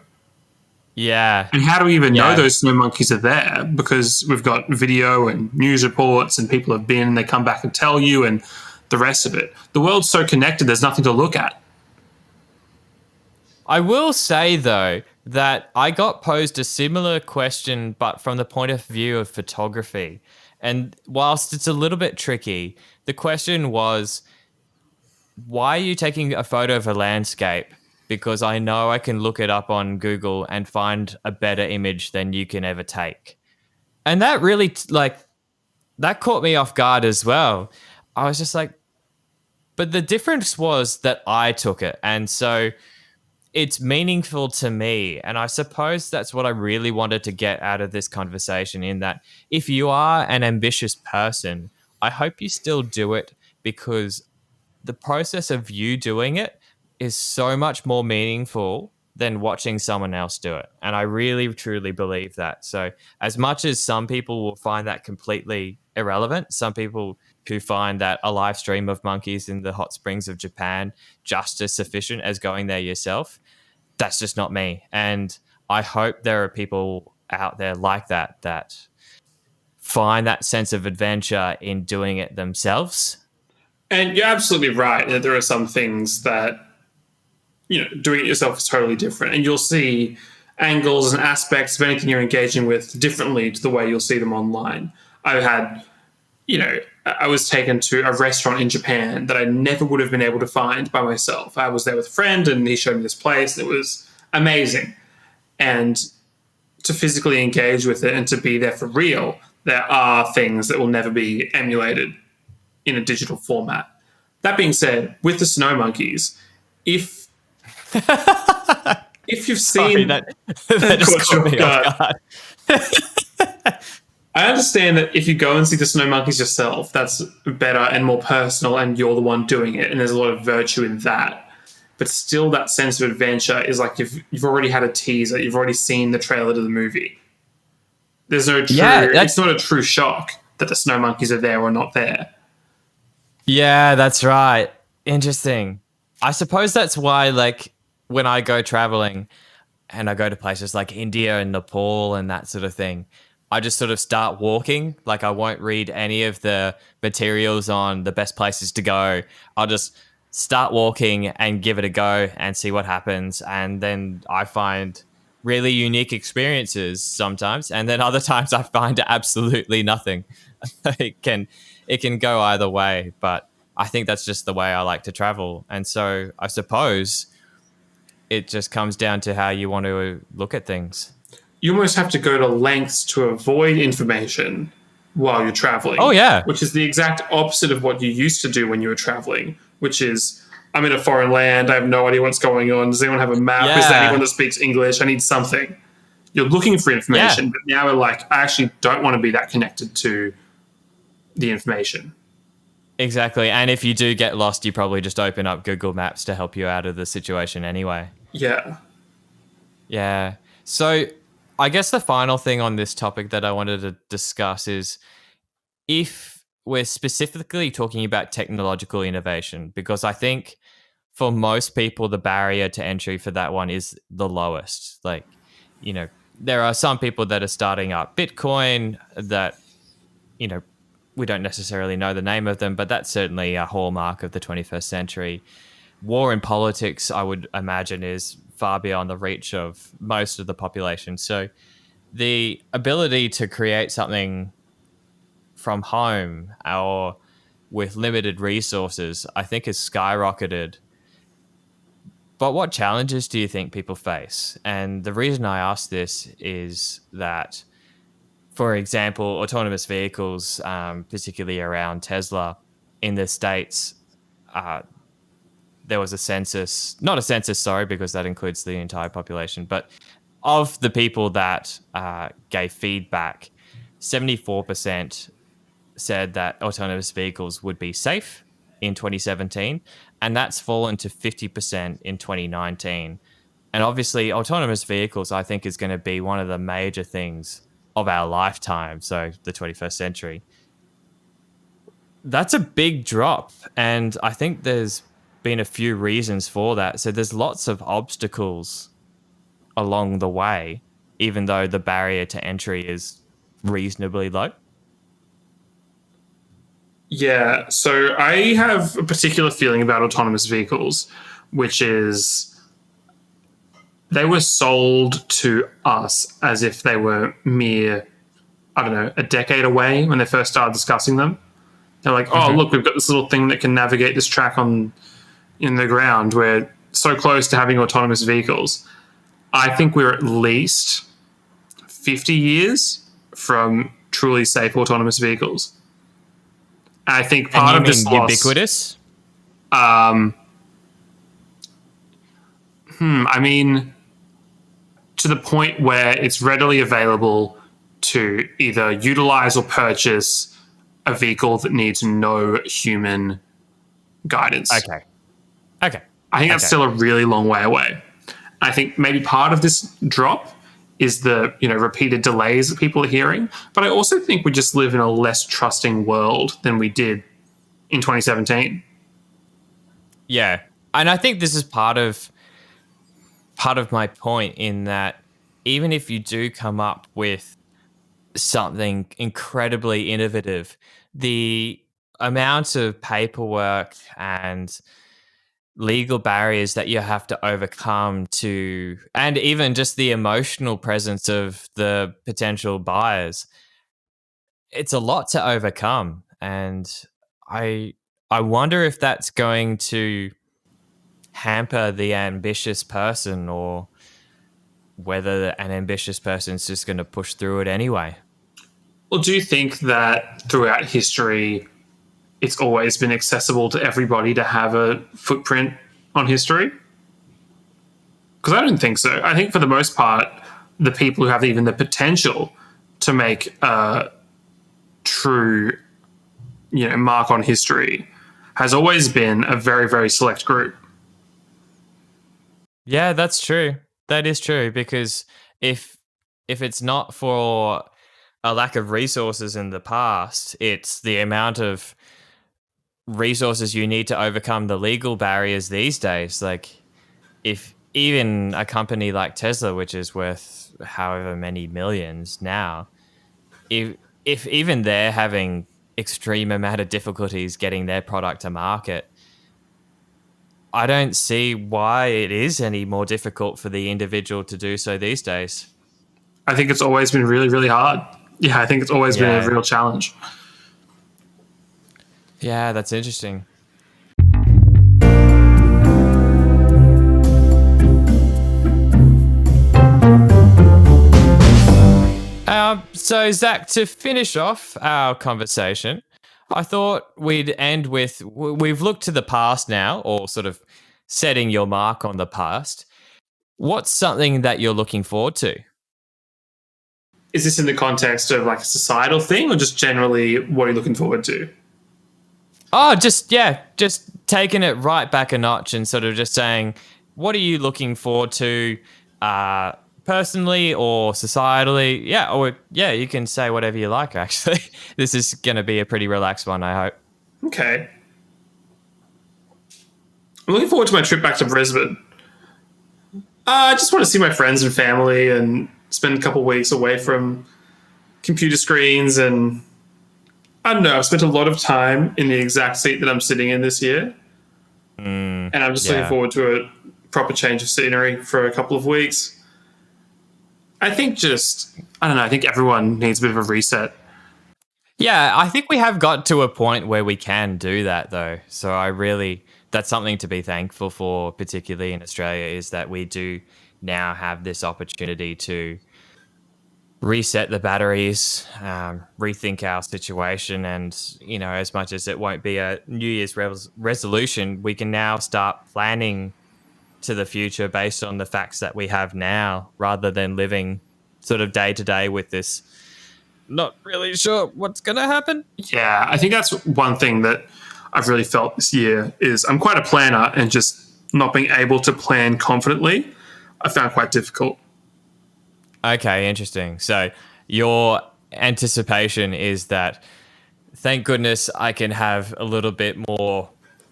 Yeah. And how do we even know Yeah. those snow monkeys are there? Because we've got video and news reports and people have been and they come back and tell you and the rest of it. The world's so connected, there's nothing to look at. I will say, though, that I got posed a similar question, but from the point of view of photography. And whilst it's a little bit tricky, the question was, why are you taking a photo of a landscape? Because I know I can look it up on Google and find a better image than you can ever take. And that really, that caught me off guard as well. I was just like, but the difference was that I took it. And so it's meaningful to me. And I suppose that's what I really wanted to get out of this conversation, in that if you are an ambitious person, I hope you still do it, because the process of you doing it is so much more meaningful than watching someone else do it. And I really, truly believe that. So as much as some people will find that completely irrelevant, some people who find that a live stream of monkeys in the hot springs of Japan just as sufficient as going there yourself, that's just not me. And I hope there are people out there like that, that find that sense of adventure in doing it themselves. And you're absolutely right that there are some things that, doing it yourself is totally different. And you'll see angles and aspects of anything you're engaging with differently to the way you'll see them online. I've had, I was taken to a restaurant in Japan that I never would have been able to find by myself. I was there with a friend and he showed me this place. It was amazing. And to physically engage with it and to be there for real, there are things that will never be emulated in a digital format. That being said, with the snow monkeys, if you've seen that just caught me off guard. I understand that if you go and see the snow monkeys yourself, that's better and more personal and you're the one doing it, and there's a lot of virtue in that. But still, that sense of adventure is like you've already had a teaser, you've already seen the trailer to the movie. There's no true, it's not a true shock that the snow monkeys are there or not there. Yeah, that's right. Interesting. I suppose that's why, like, when I go traveling and I go to places like India and Nepal and that sort of thing, I just sort of start walking. Like, I won't read any of the materials on the best places to go. I'll just start walking and give it a go and see what happens. And then I find really unique experiences sometimes. And then other times I find absolutely nothing. It can go either way, but I think that's just the way I like to travel. And so I suppose it just comes down to how you want to look at things. You almost have to go to lengths to avoid information while you're traveling. Oh, yeah. Which is the exact opposite of what you used to do when you were traveling, which is, I'm in a foreign land, I have no idea what's going on. Does anyone have a map? Yeah. Is there anyone that speaks English? I need something. You're looking for information, but now we're like, I actually don't want to be that connected to the information. Exactly. And if you do get lost, you probably just open up Google Maps to help you out of the situation anyway. Yeah. Yeah. So I guess the final thing on this topic that I wanted to discuss is, if we're specifically talking about technological innovation, because I think for most people, the barrier to entry for that one is the lowest. Like, there are some people that are starting up Bitcoin that, we don't necessarily know the name of them, but that's certainly a hallmark of the 21st century. War and politics, I would imagine, is far beyond the reach of most of the population. So the ability to create something from home or with limited resources, I think, has skyrocketed. But what challenges do you think people face? And the reason I ask this is that, for example, autonomous vehicles, particularly around Tesla in the States, there was a census, not a census, sorry, because that includes the entire population, but of the people that gave feedback, 74% said that autonomous vehicles would be safe in 2017, and that's fallen to 50% in 2019. And obviously, autonomous vehicles, I think, is going to be one of the major things of our lifetime, so the 21st century. That's a big drop. And I think there's been a few reasons for that. So there's lots of obstacles along the way, even though the barrier to entry is reasonably low. Yeah, so I have a particular feeling about autonomous vehicles, which is they were sold to us as if they were mere, I don't know, a decade away when they first started discussing them. They're like, oh, look, we've got this little thing that can navigate this track in the ground. We're so close to having autonomous vehicles. I think we're at least 50 years from truly safe autonomous vehicles. And I think part of this loss, ubiquitous. I mean, to the point where it's readily available to either utilize or purchase a vehicle that needs no human guidance. Okay. I think that's still a really long way away. I think maybe part of this drop is the repeated delays that people are hearing, but I also think we just live in a less trusting world than we did in 2017. Yeah, and I think this is part of my point in that even if you do come up with something incredibly innovative, the amount of paperwork and legal barriers that you have to overcome and even just the emotional presence of the potential buyers, it's a lot to overcome. And I wonder if that's going to hamper the ambitious person, or whether an ambitious person is just going to push through it anyway. Well, do you think that throughout history, it's always been accessible to everybody to have a footprint on history? Because I don't think so. I think for the most part, the people who have even the potential to make a true, mark on history has always been a very, very select group. Yeah, that's true. That is true, because if it's not for a lack of resources in the past, it's the amount of resources you need to overcome the legal barriers these days. Like, if even a company like Tesla, which is worth however many millions now, if even they're having extreme amount of difficulties getting their product to market, I don't see why it is any more difficult for the individual to do so these days. I think it's always been really, really hard. Yeah, I think it's always been a real challenge. Yeah, that's interesting. So, Zach, to finish off our conversation, I thought we'd end with, we've looked to the past now, or sort of setting your mark on the past. What's something that you're looking forward to? Is this in the context of like a societal thing, or just generally what are you looking forward to? Oh, just taking it right back a notch and sort of just saying, what are you looking forward to personally or societally? Yeah, you can say whatever you like, actually. This is going to be a pretty relaxed one, I hope. Okay. I'm looking forward to my trip back to Brisbane. I just want to see my friends and family and spend a couple of weeks away from computer screens. And I don't know, I've spent a lot of time in the exact seat that I'm sitting in this year. And I'm just looking forward to a proper change of scenery for a couple of weeks. I think I think everyone needs a bit of a reset. Yeah, I think we have got to a point where we can do that, though. So that's something to be thankful for, particularly in Australia, is that we do now have this opportunity to reset the batteries, rethink our situation. And, as much as it won't be a New Year's resolution, we can now start planning to the future based on the facts that we have now rather than living sort of day to day with this not really sure what's going to happen. Yeah, I think that's one thing that I've really felt this year is I'm quite a planner, and just not being able to plan confidently, I found quite difficult. Okay, interesting. So your anticipation is that, thank goodness I can have a little bit more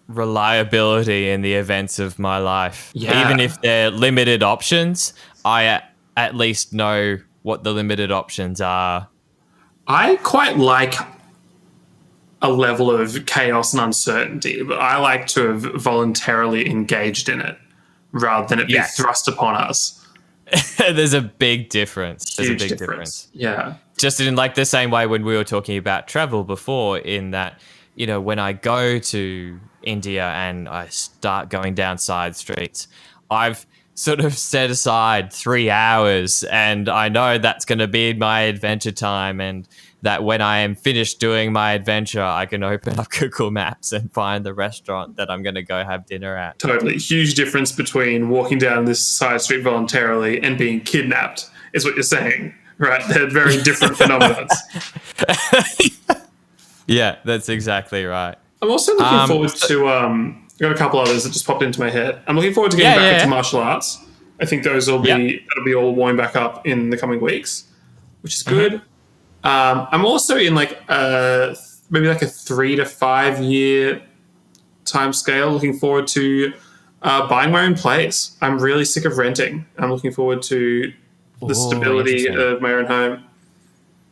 reliability in the events of my life. Yeah. Even if they're limited options, I at least know what the limited options are. I quite like a level of chaos and uncertainty, but I like to have voluntarily engaged in it rather than it be thrust upon us. There's a big difference. There's Huge a big difference. Yeah. Just in like the same way when we were talking about travel before, in that, when I go to India and I start going down side streets, I've sort of set aside 3 hours, and I know that's going to be my adventure time, and that when I am finished doing my adventure, I can open up Google Maps and find the restaurant that I'm going to go have dinner at. Totally. Huge difference between walking down this side street voluntarily and being kidnapped, is what you're saying, right? They're very different phenomena. Yeah, that's exactly right. I'm also looking forward to, I've got a couple others that just popped into my head. I'm looking forward to getting back into martial arts. I think that'll be all warming back up in the coming weeks, which is good. I'm also in maybe a 3 to 5 year time scale looking forward to buying my own place. I'm really sick of renting. I'm looking forward to the stability of my own home.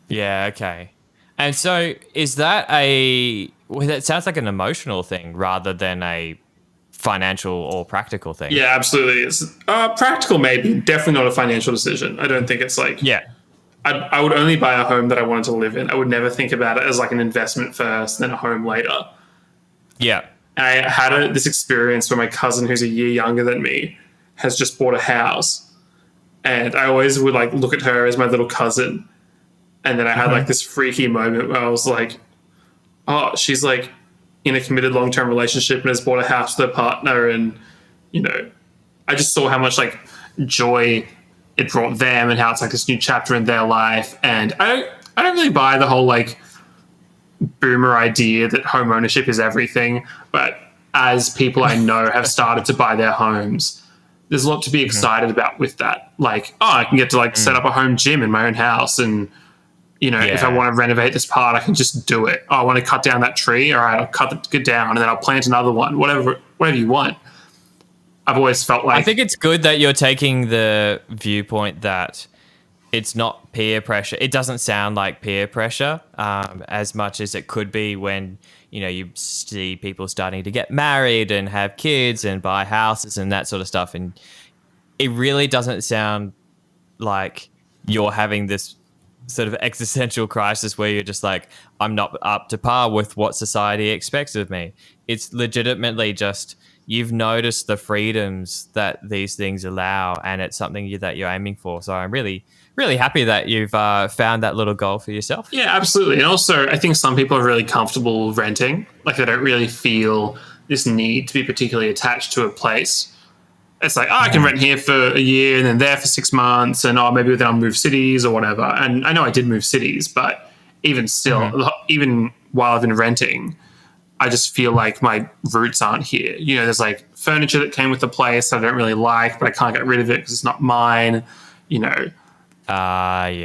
Yeah, okay. And so is that that sounds like an emotional thing rather than a financial or practical thing. Yeah, absolutely. It's practical, maybe. Definitely not a financial decision. I don't think it's like... Yeah. I would only buy a home that I wanted to live in. I would never think about it as like an investment first, then a home later. Yeah. I had this experience where my cousin, who's a year younger than me, has just bought a house. And I always would like look at her as my little cousin. And then I had like this freaky moment where I was like, oh, she's like in a committed long-term relationship and has bought a house with her partner. And, I just saw how much like joy it brought them and how it's like this new chapter in their life. And I don't really buy the whole like boomer idea that home ownership is everything. But as people I know have started to buy their homes, there's a lot to be excited about with that. Like, I can get to like set up a home gym in my own house, and if I want to renovate this part, I can just do it. Oh, I want to cut down that tree. All right, I'll cut it down, and then I'll plant another one. Whatever you want. I've always felt like... I think it's good that you're taking the viewpoint that it's not peer pressure. It doesn't sound like peer pressure as much as it could be when, you see people starting to get married and have kids and buy houses and that sort of stuff. And it really doesn't sound like you're having this sort of existential crisis where you're just like, I'm not up to par with what society expects of me. It's legitimately just... you've noticed the freedoms that these things allow, and it's something that you're aiming for. So I'm really, really happy that you've found that little goal for yourself. Yeah, absolutely. And also, I think some people are really comfortable renting. Like, they don't really feel this need to be particularly attached to a place. It's like, I can rent here for a year and then there for 6 months, and maybe then I'll move cities or whatever. And I know I did move cities, but even still, even while I've been renting, I just feel like my roots aren't here. There's like furniture that came with the place I don't really like, but I can't get rid of it because it's not mine. Yeah.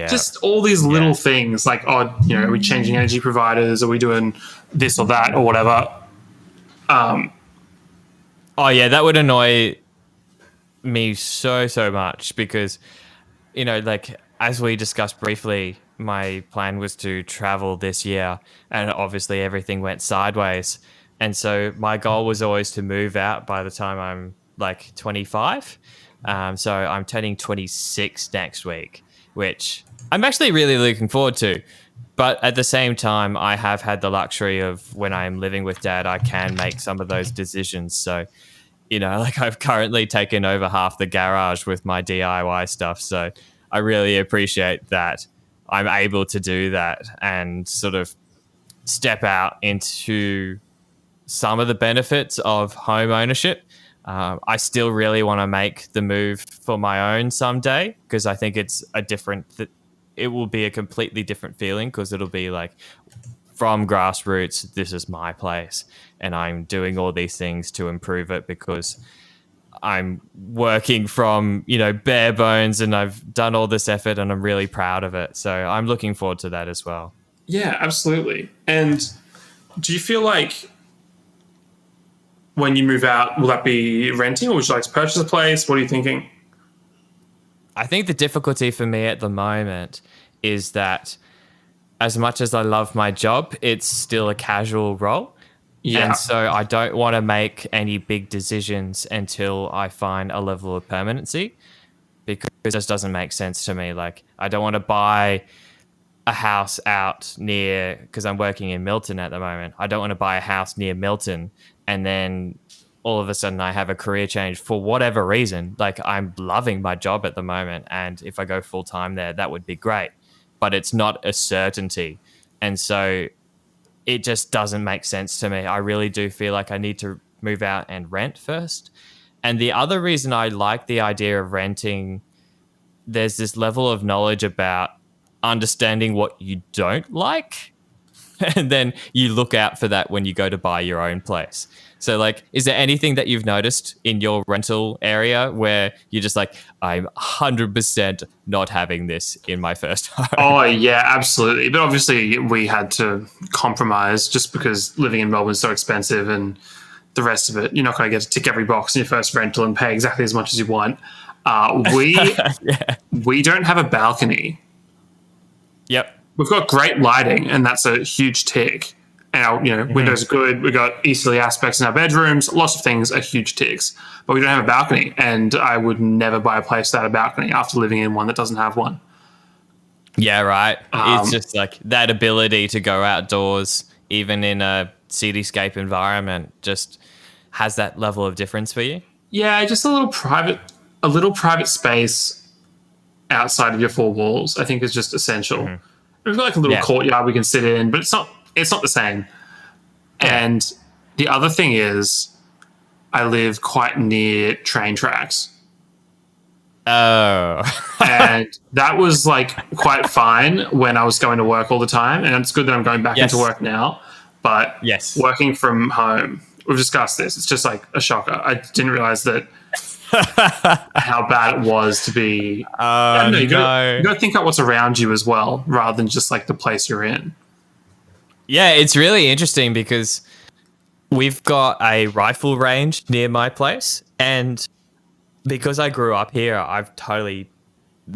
Just all these little things like, are we changing energy providers? Are we doing this or that or whatever? That would annoy me so much because, like as we discussed briefly, my plan was to travel this year, and obviously everything went sideways. And so my goal was always to move out by the time I'm like 25. So I'm turning 26 next week, which I'm actually really looking forward to. But at the same time, I have had the luxury of when I'm living with Dad, I can make some of those decisions. So, like I've currently taken over half the garage with my DIY stuff. So I really appreciate that. I'm able to do that and sort of step out into some of the benefits of home ownership. I still really want to make the move for my own someday because I think it's it will be a completely different feeling because it'll be like from grassroots, this is my place and I'm doing all these things to improve it because I'm working from, bare bones and I've done all this effort and I'm really proud of it. So I'm looking forward to that as well. Yeah, absolutely. And do you feel like when you move out, will that be renting or would you like to purchase a place? What are you thinking? I think the difficulty for me at the moment is that as much as I love my job, it's still a casual role. Yeah. And so I don't want to make any big decisions until I find a level of permanency because it just doesn't make sense to me. Like, I don't want to buy a house out near, because I'm working in Milton at the moment. I don't want to buy a house near Milton and then all of a sudden I have a career change for whatever reason. Like, I'm loving my job at the moment. And if I go full time there, that would be great. But it's not a certainty. And so it just doesn't make sense to me. I really do feel like I need to move out and rent first. And the other reason I like the idea of renting, there's this level of knowledge about understanding what you don't like. And then you look out for that when you go to buy your own place. So, like, is there anything that you've noticed in your rental area where you're just like, I'm 100% not having this in my first home? Oh, yeah, absolutely. But obviously, we had to compromise just because living in Melbourne is so expensive and the rest of it. You're not going to get to tick every box in your first rental and pay exactly as much as you want. We don't have a balcony. Yep. We've got great lighting, and that's a huge tick. And our windows are good. We've got easterly aspects in our bedrooms. Lots of things are huge ticks. But we don't have a balcony, and I would never buy a place without a balcony after living in one that doesn't have one. Yeah, right. It's just like that ability to go outdoors, even in a cityscape environment, just has that level of difference for you. Yeah, just a little private space outside of your four walls, I think is just essential. Mm-hmm. We've got like a little courtyard we can sit in, but it's not the same. Yeah. And the other thing is I live quite near train tracks. Oh. And that was like quite fine when I was going to work all the time. And it's good that I'm going back into work now. But working from home, we've discussed this. It's just like a shocker. I didn't realize that how bad it was to be. I don't know, you got to think about what's around you as well, rather than just like the place you're in. Yeah, it's really interesting because we've got a rifle range near my place, and because I grew up here, I've totally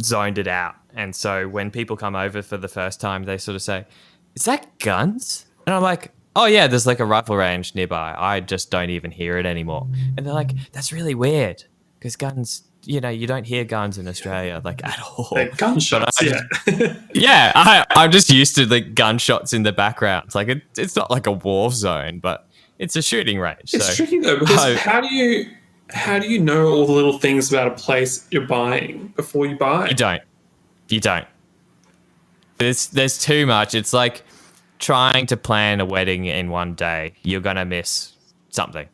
zoned it out. And so when people come over for the first time, they sort of say, "Is that guns?" And I'm like, "Oh yeah, there's like a rifle range nearby. I just don't even hear it anymore." And they're like, "That's really weird because guns, you don't hear guns in Australia like at all." Like gunshots, I'm just used to the gunshots in the background. It's like it's not like a war zone, but it's a shooting range. It's tricky though, because how do you know all the little things about a place you're buying before you buy? You don't. There's too much. It's like trying to plan a wedding in one day. You're gonna miss something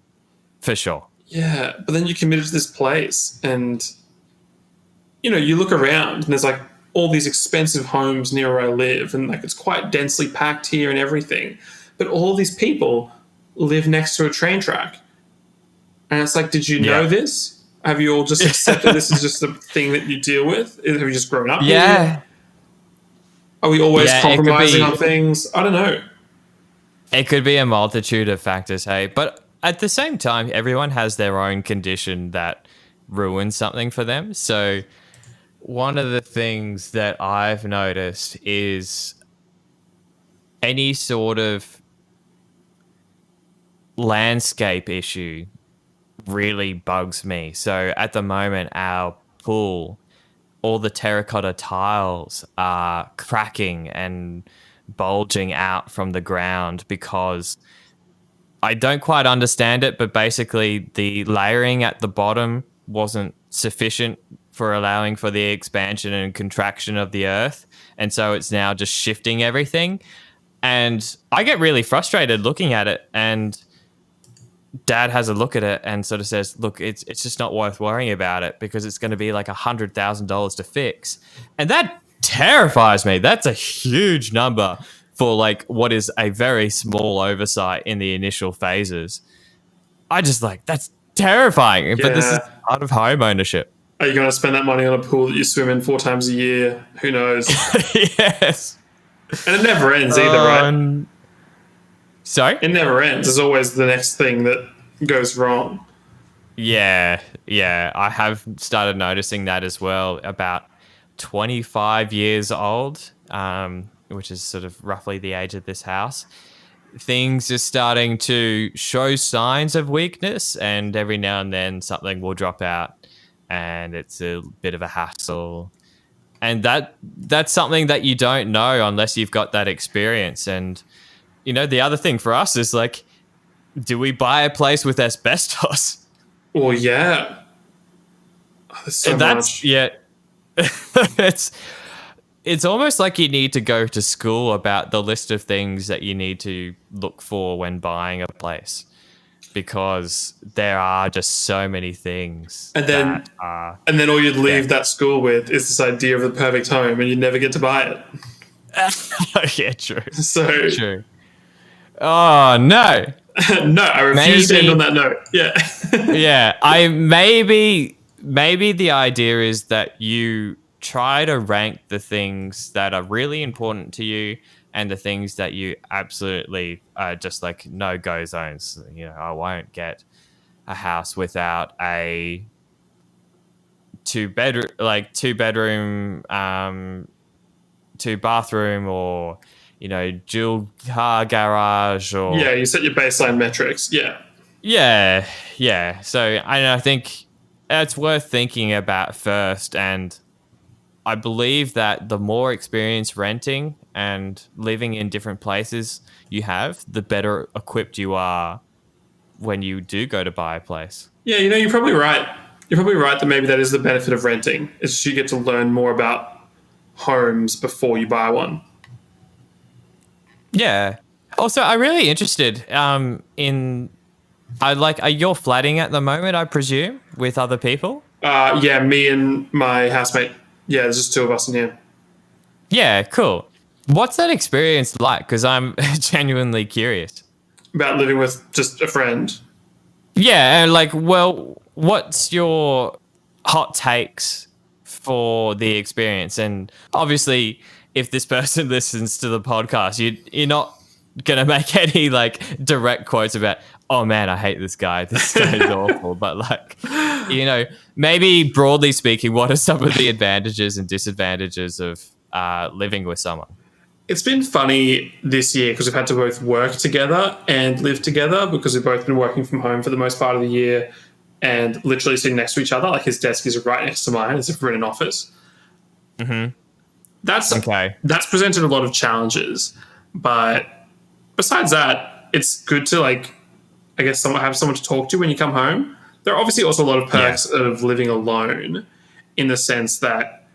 for sure. Yeah, but then you committed to this place and, you look around and there's like all these expensive homes near where I live and like it's quite densely packed here and everything. But all these people live next to a train track. And it's like, did you know this? Have you all just accepted this is just a thing that you deal with? Have you just grown up here? Are we always compromising on things? I don't know. It could be a multitude of factors, hey? But at the same time, everyone has their own condition that ruins something for them. So one of the things that I've noticed is any sort of landscape issue really bugs me. So at the moment, our pool, all the terracotta tiles are cracking and bulging out from the ground because I don't quite understand it, but basically the layering at the bottom wasn't sufficient for allowing for the expansion and contraction of the earth. And so it's now just shifting everything. And I get really frustrated looking at it, and Dad has a look at it and sort of says, look, it's just not worth worrying about it because it's going to be like $100,000 to fix. And that terrifies me. That's a huge number for like what is a very small oversight in the initial phases. I just like, that's terrifying. Yeah. But this is part of home ownership. Are you going to spend that money on a pool that you swim in 4 times a year? Who knows? Yes. And it never ends either, right? Sorry? It never ends. There's always the next thing that goes wrong. Yeah. I have started noticing that as well. About 25 years old, which is sort of roughly the age of this house, things are starting to show signs of weakness, and every now and then something will drop out, and it's a bit of a hassle. And that's something that you don't know unless you've got that experience. And, you know, the other thing for us is like, do we buy a place with asbestos? Well, yeah. Oh, there's so much. Yeah. It's almost like you need to go to school about the list of things that you need to look for when buying a place, because there are just so many things. And then all you'd leave that school with is this idea of the perfect home, and you'd never get to buy it. Yeah, true. So true. Oh no. No, I refuse to end on that note. Yeah. Yeah. Maybe the idea is that you try to rank the things that are really important to you and the things that you absolutely just like no-go zones. You know, I won't get a house without a two bedroom, 2 bathroom, or, you know, dual car garage, or you set your baseline metrics. Yeah. So I think it's worth thinking about first, and I believe that the more experience renting and living in different places you have, the better equipped you are when you do go to buy a place. Yeah, you know, you're probably right. You're probably right that maybe that is the benefit of renting, is you get to learn more about homes before you buy one. Yeah. Also, I'm really interested you're flatting at the moment, I presume, with other people? Yeah, me and my housemate. Yeah, there's just 2 of us in here. Yeah, cool. What's that experience like? Because I'm genuinely curious. About living with just a friend? Yeah, and like, well, what's your hot takes for the experience? And obviously, if this person listens to the podcast, you're not going to make any like direct quotes about, oh man, I hate this guy. This guy is awful. But like, you know, maybe broadly speaking, what are some of the advantages and disadvantages of living with someone? It's been funny this year because we've had to both work together and live together, because we've both been working from home for the most part of the year and literally sitting next to each other. Like, his desk is right next to mine as if we're in an office. Mm-hmm. That's presented a lot of challenges. But besides that, it's good to, like, I guess, have someone to talk to when you come home. There are obviously also a lot of perks of living alone, in the sense that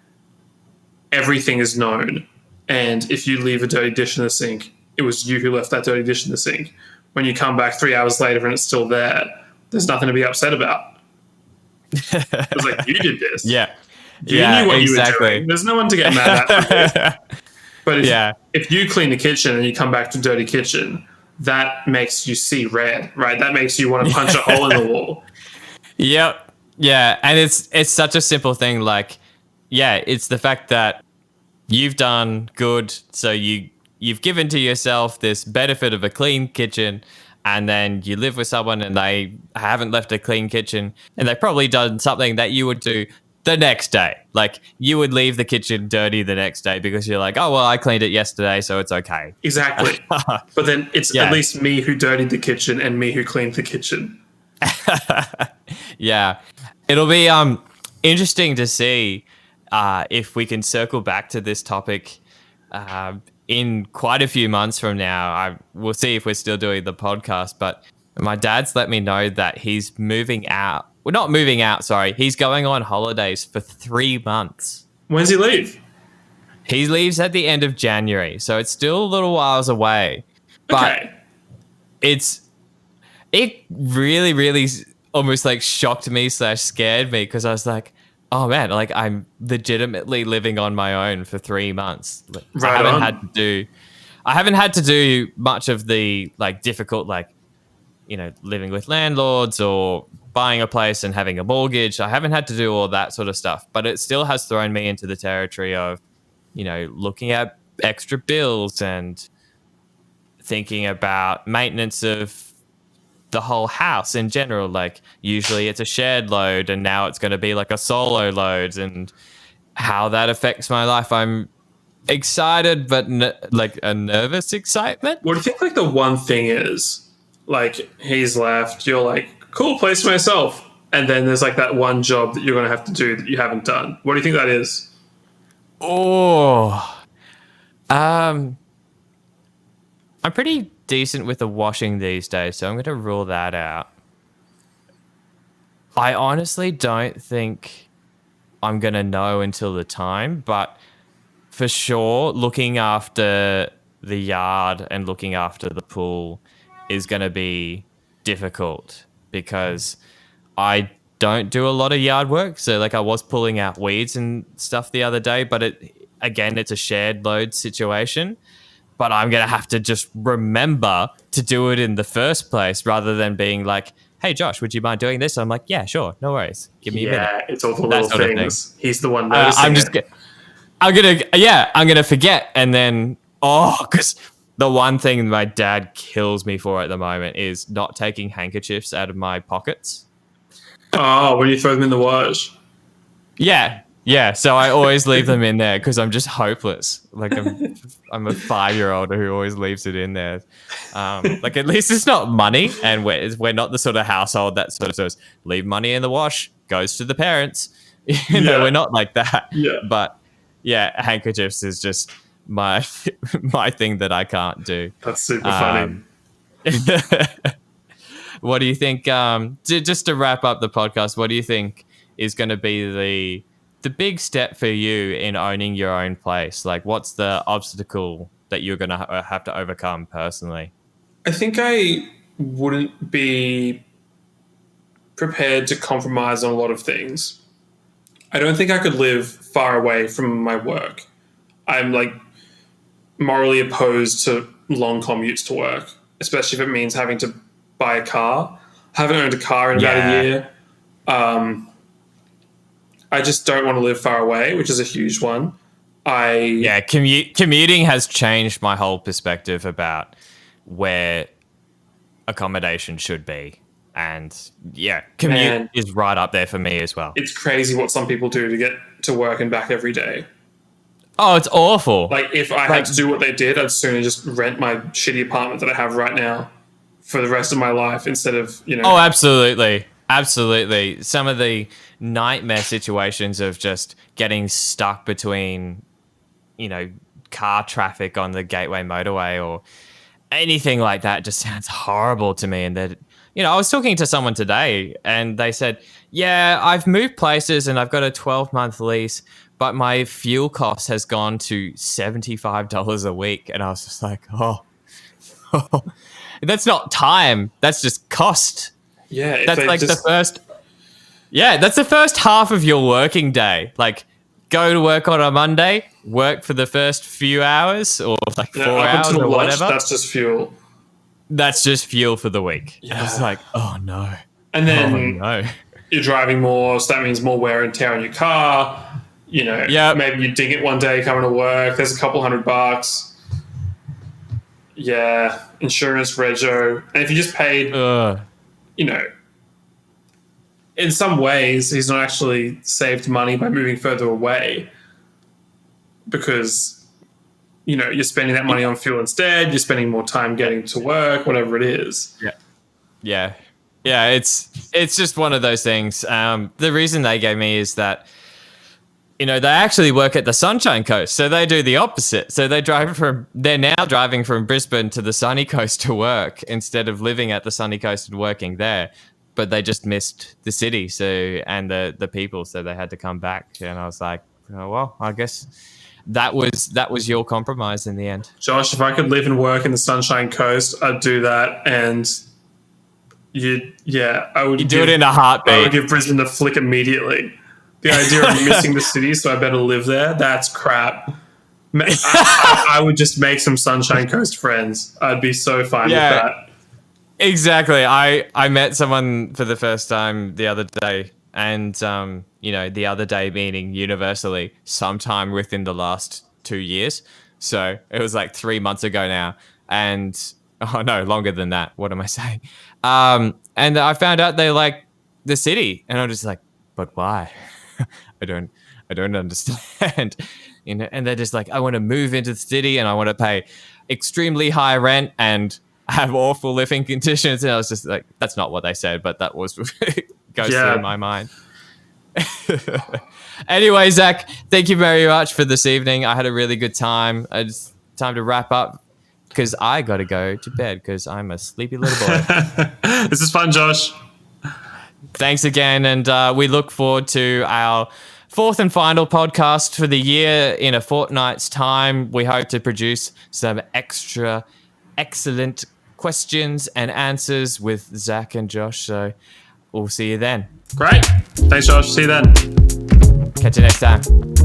everything is known. And if you leave a dirty dish in the sink, it was you who left that dirty dish in the sink. When you come back 3 hours later and it's still there, there's nothing to be upset about. It's like, you did this. Yeah. You knew what you were doing. There's no one to get mad at. But if you clean the kitchen and you come back to a dirty kitchen, that makes you see red, right? That makes you want to punch a hole in the wall. Yep. Yeah. And it's such a simple thing. Like, yeah, it's the fact that you've done good. So you've given to yourself this benefit of a clean kitchen, and then you live with someone and they haven't left a clean kitchen, and they've probably done something that you would do the next day. Like, you would leave the kitchen dirty the next day because you're like, oh, well, I cleaned it yesterday, so it's okay. Exactly. But then it's at least me who dirtied the kitchen and me who cleaned the kitchen. Yeah. It'll be interesting to see if we can circle back to this topic in quite a few months from now. We'll see if we're still doing the podcast, but my dad's let me know that he's moving out well, not moving out, sorry. He's going on holidays for 3 months. When's he leave? He leaves at the end of January, so it's still a little whiles away. But Okay. it really, really almost like shocked me / scared me because I was like, oh man, like I'm legitimately living on my own for 3 months. Like, Right I haven't had to do much of the like difficult, like, living with landlords or buying a place and having a mortgage. I haven't had to do all that sort of stuff, but it still has thrown me into the territory of, looking at extra bills and thinking about maintenance of the whole house in general. Like usually it's a shared load and now it's going to be like a solo load, and how that affects my life. I'm excited, but like a nervous excitement. What do you think like the one thing is? Like he's left, you're like, cool place for myself. And then there's like that one job that you're going to have to do that you haven't done. What do you think that is? Oh, I'm pretty decent with the washing these days, so I'm going to rule that out. I honestly don't think I'm going to know until the time, but for sure, looking after the yard and looking after the pool is going to be difficult because I don't do a lot of yard work. So like I was pulling out weeds and stuff the other day, but it's a shared load situation. But I'm going to have to just remember to do it in the first place rather than being like, hey, Josh, would you mind doing this? I'm like, yeah, sure. No worries. Give me a minute. Yeah, it's all the little things. He's the one noticing I'm going to forget. And then, because the one thing my dad kills me for at the moment is not taking handkerchiefs out of my pockets. Oh, when you throw them in the wash. Yeah. Yeah. So I always leave them in there because I'm just hopeless. Like I'm a 5-year-old who always leaves it in there. Like at least it's not money, and we're not the sort of household that sort of says leave money in the wash, goes to the parents. We're not like that. Yeah. But yeah, handkerchiefs is just my thing that I can't do. That's super funny. What do you think? Just to wrap up the podcast, what do you think is going to be the big step for you in owning your own place? Like, what's the obstacle that you're going to have to overcome personally? I think I wouldn't be prepared to compromise on a lot of things. I don't think I could live far away from my work. I'm like morally opposed to long commutes to work, especially if it means having to buy a car. I haven't owned a car in about a year. I just don't want to live far away, which is a huge one. Commuting has changed my whole perspective about where accommodation should be. And commute is right up there for me as well. It's crazy what some people do to get to work and back every day. Oh, it's awful. Like if I had to do what they did, I'd sooner just rent my shitty apartment that I have right now for the rest of my life instead of, Oh, absolutely. Absolutely. Some of the nightmare situations of just getting stuck between, car traffic on the Gateway motorway or anything like that just sounds horrible to me. And that, I was talking to someone today and they said, yeah, I've moved places and I've got a 12-month lease, but my fuel cost has gone to $75 a week. And I was just like, that's not time. That's just cost. Yeah. That's like the first. Yeah, that's the first half of your working day. Like, go to work on a Monday, work for the first few hours or like 4 hours or lunch, whatever. That's just fuel. That's just fuel for the week. Yeah. And I was like, oh no. And then you're driving more, so that means more wear and tear on your car. Maybe you ding it one day coming to work. There's a couple $100. Yeah, insurance, rego. And if you just paid, in some ways, he's not actually saved money by moving further away because, you're spending that money on fuel instead. You're spending more time getting to work, whatever it is. Yeah. It's just one of those things. The reason they gave me is that, they actually work at the Sunshine Coast. So they do the opposite. So they're now driving from Brisbane to the sunny coast to work instead of living at the sunny coast and working there. but they just missed the city, and the people, so they had to come back. And I was like, oh, well, I guess that was your compromise in the end. Josh, if I could live and work in the Sunshine Coast, I'd do that. And I would. You do it in a heartbeat. I would give Brisbane the flick immediately. The idea of missing the city, so I better live there. That's crap. I would just make some Sunshine Coast friends. I'd be so fine with that. Exactly. I met someone for the first time the other day, and the other day meaning universally sometime within the last 2 years. So it was like 3 months ago now, and oh no, longer than that. What am I saying? And I found out they like the city, and I'm just like, but why? I don't understand. And they're just like, I want to move into the city and I want to pay extremely high rent and have awful living conditions. And I was just like, that's not what they said, but that was goes through my mind. Anyway, Zach, thank you very much for this evening. I had a really good time. It's time to wrap up because I got to go to bed because I'm a sleepy little boy. This is fun, Josh. Thanks again. And we look forward to our fourth and final podcast for the year in a fortnight's time. We hope to produce some extra excellent questions and answers with Zach and Josh. So we'll see you then. Great. Thanks, Josh. See you then. Catch you next time.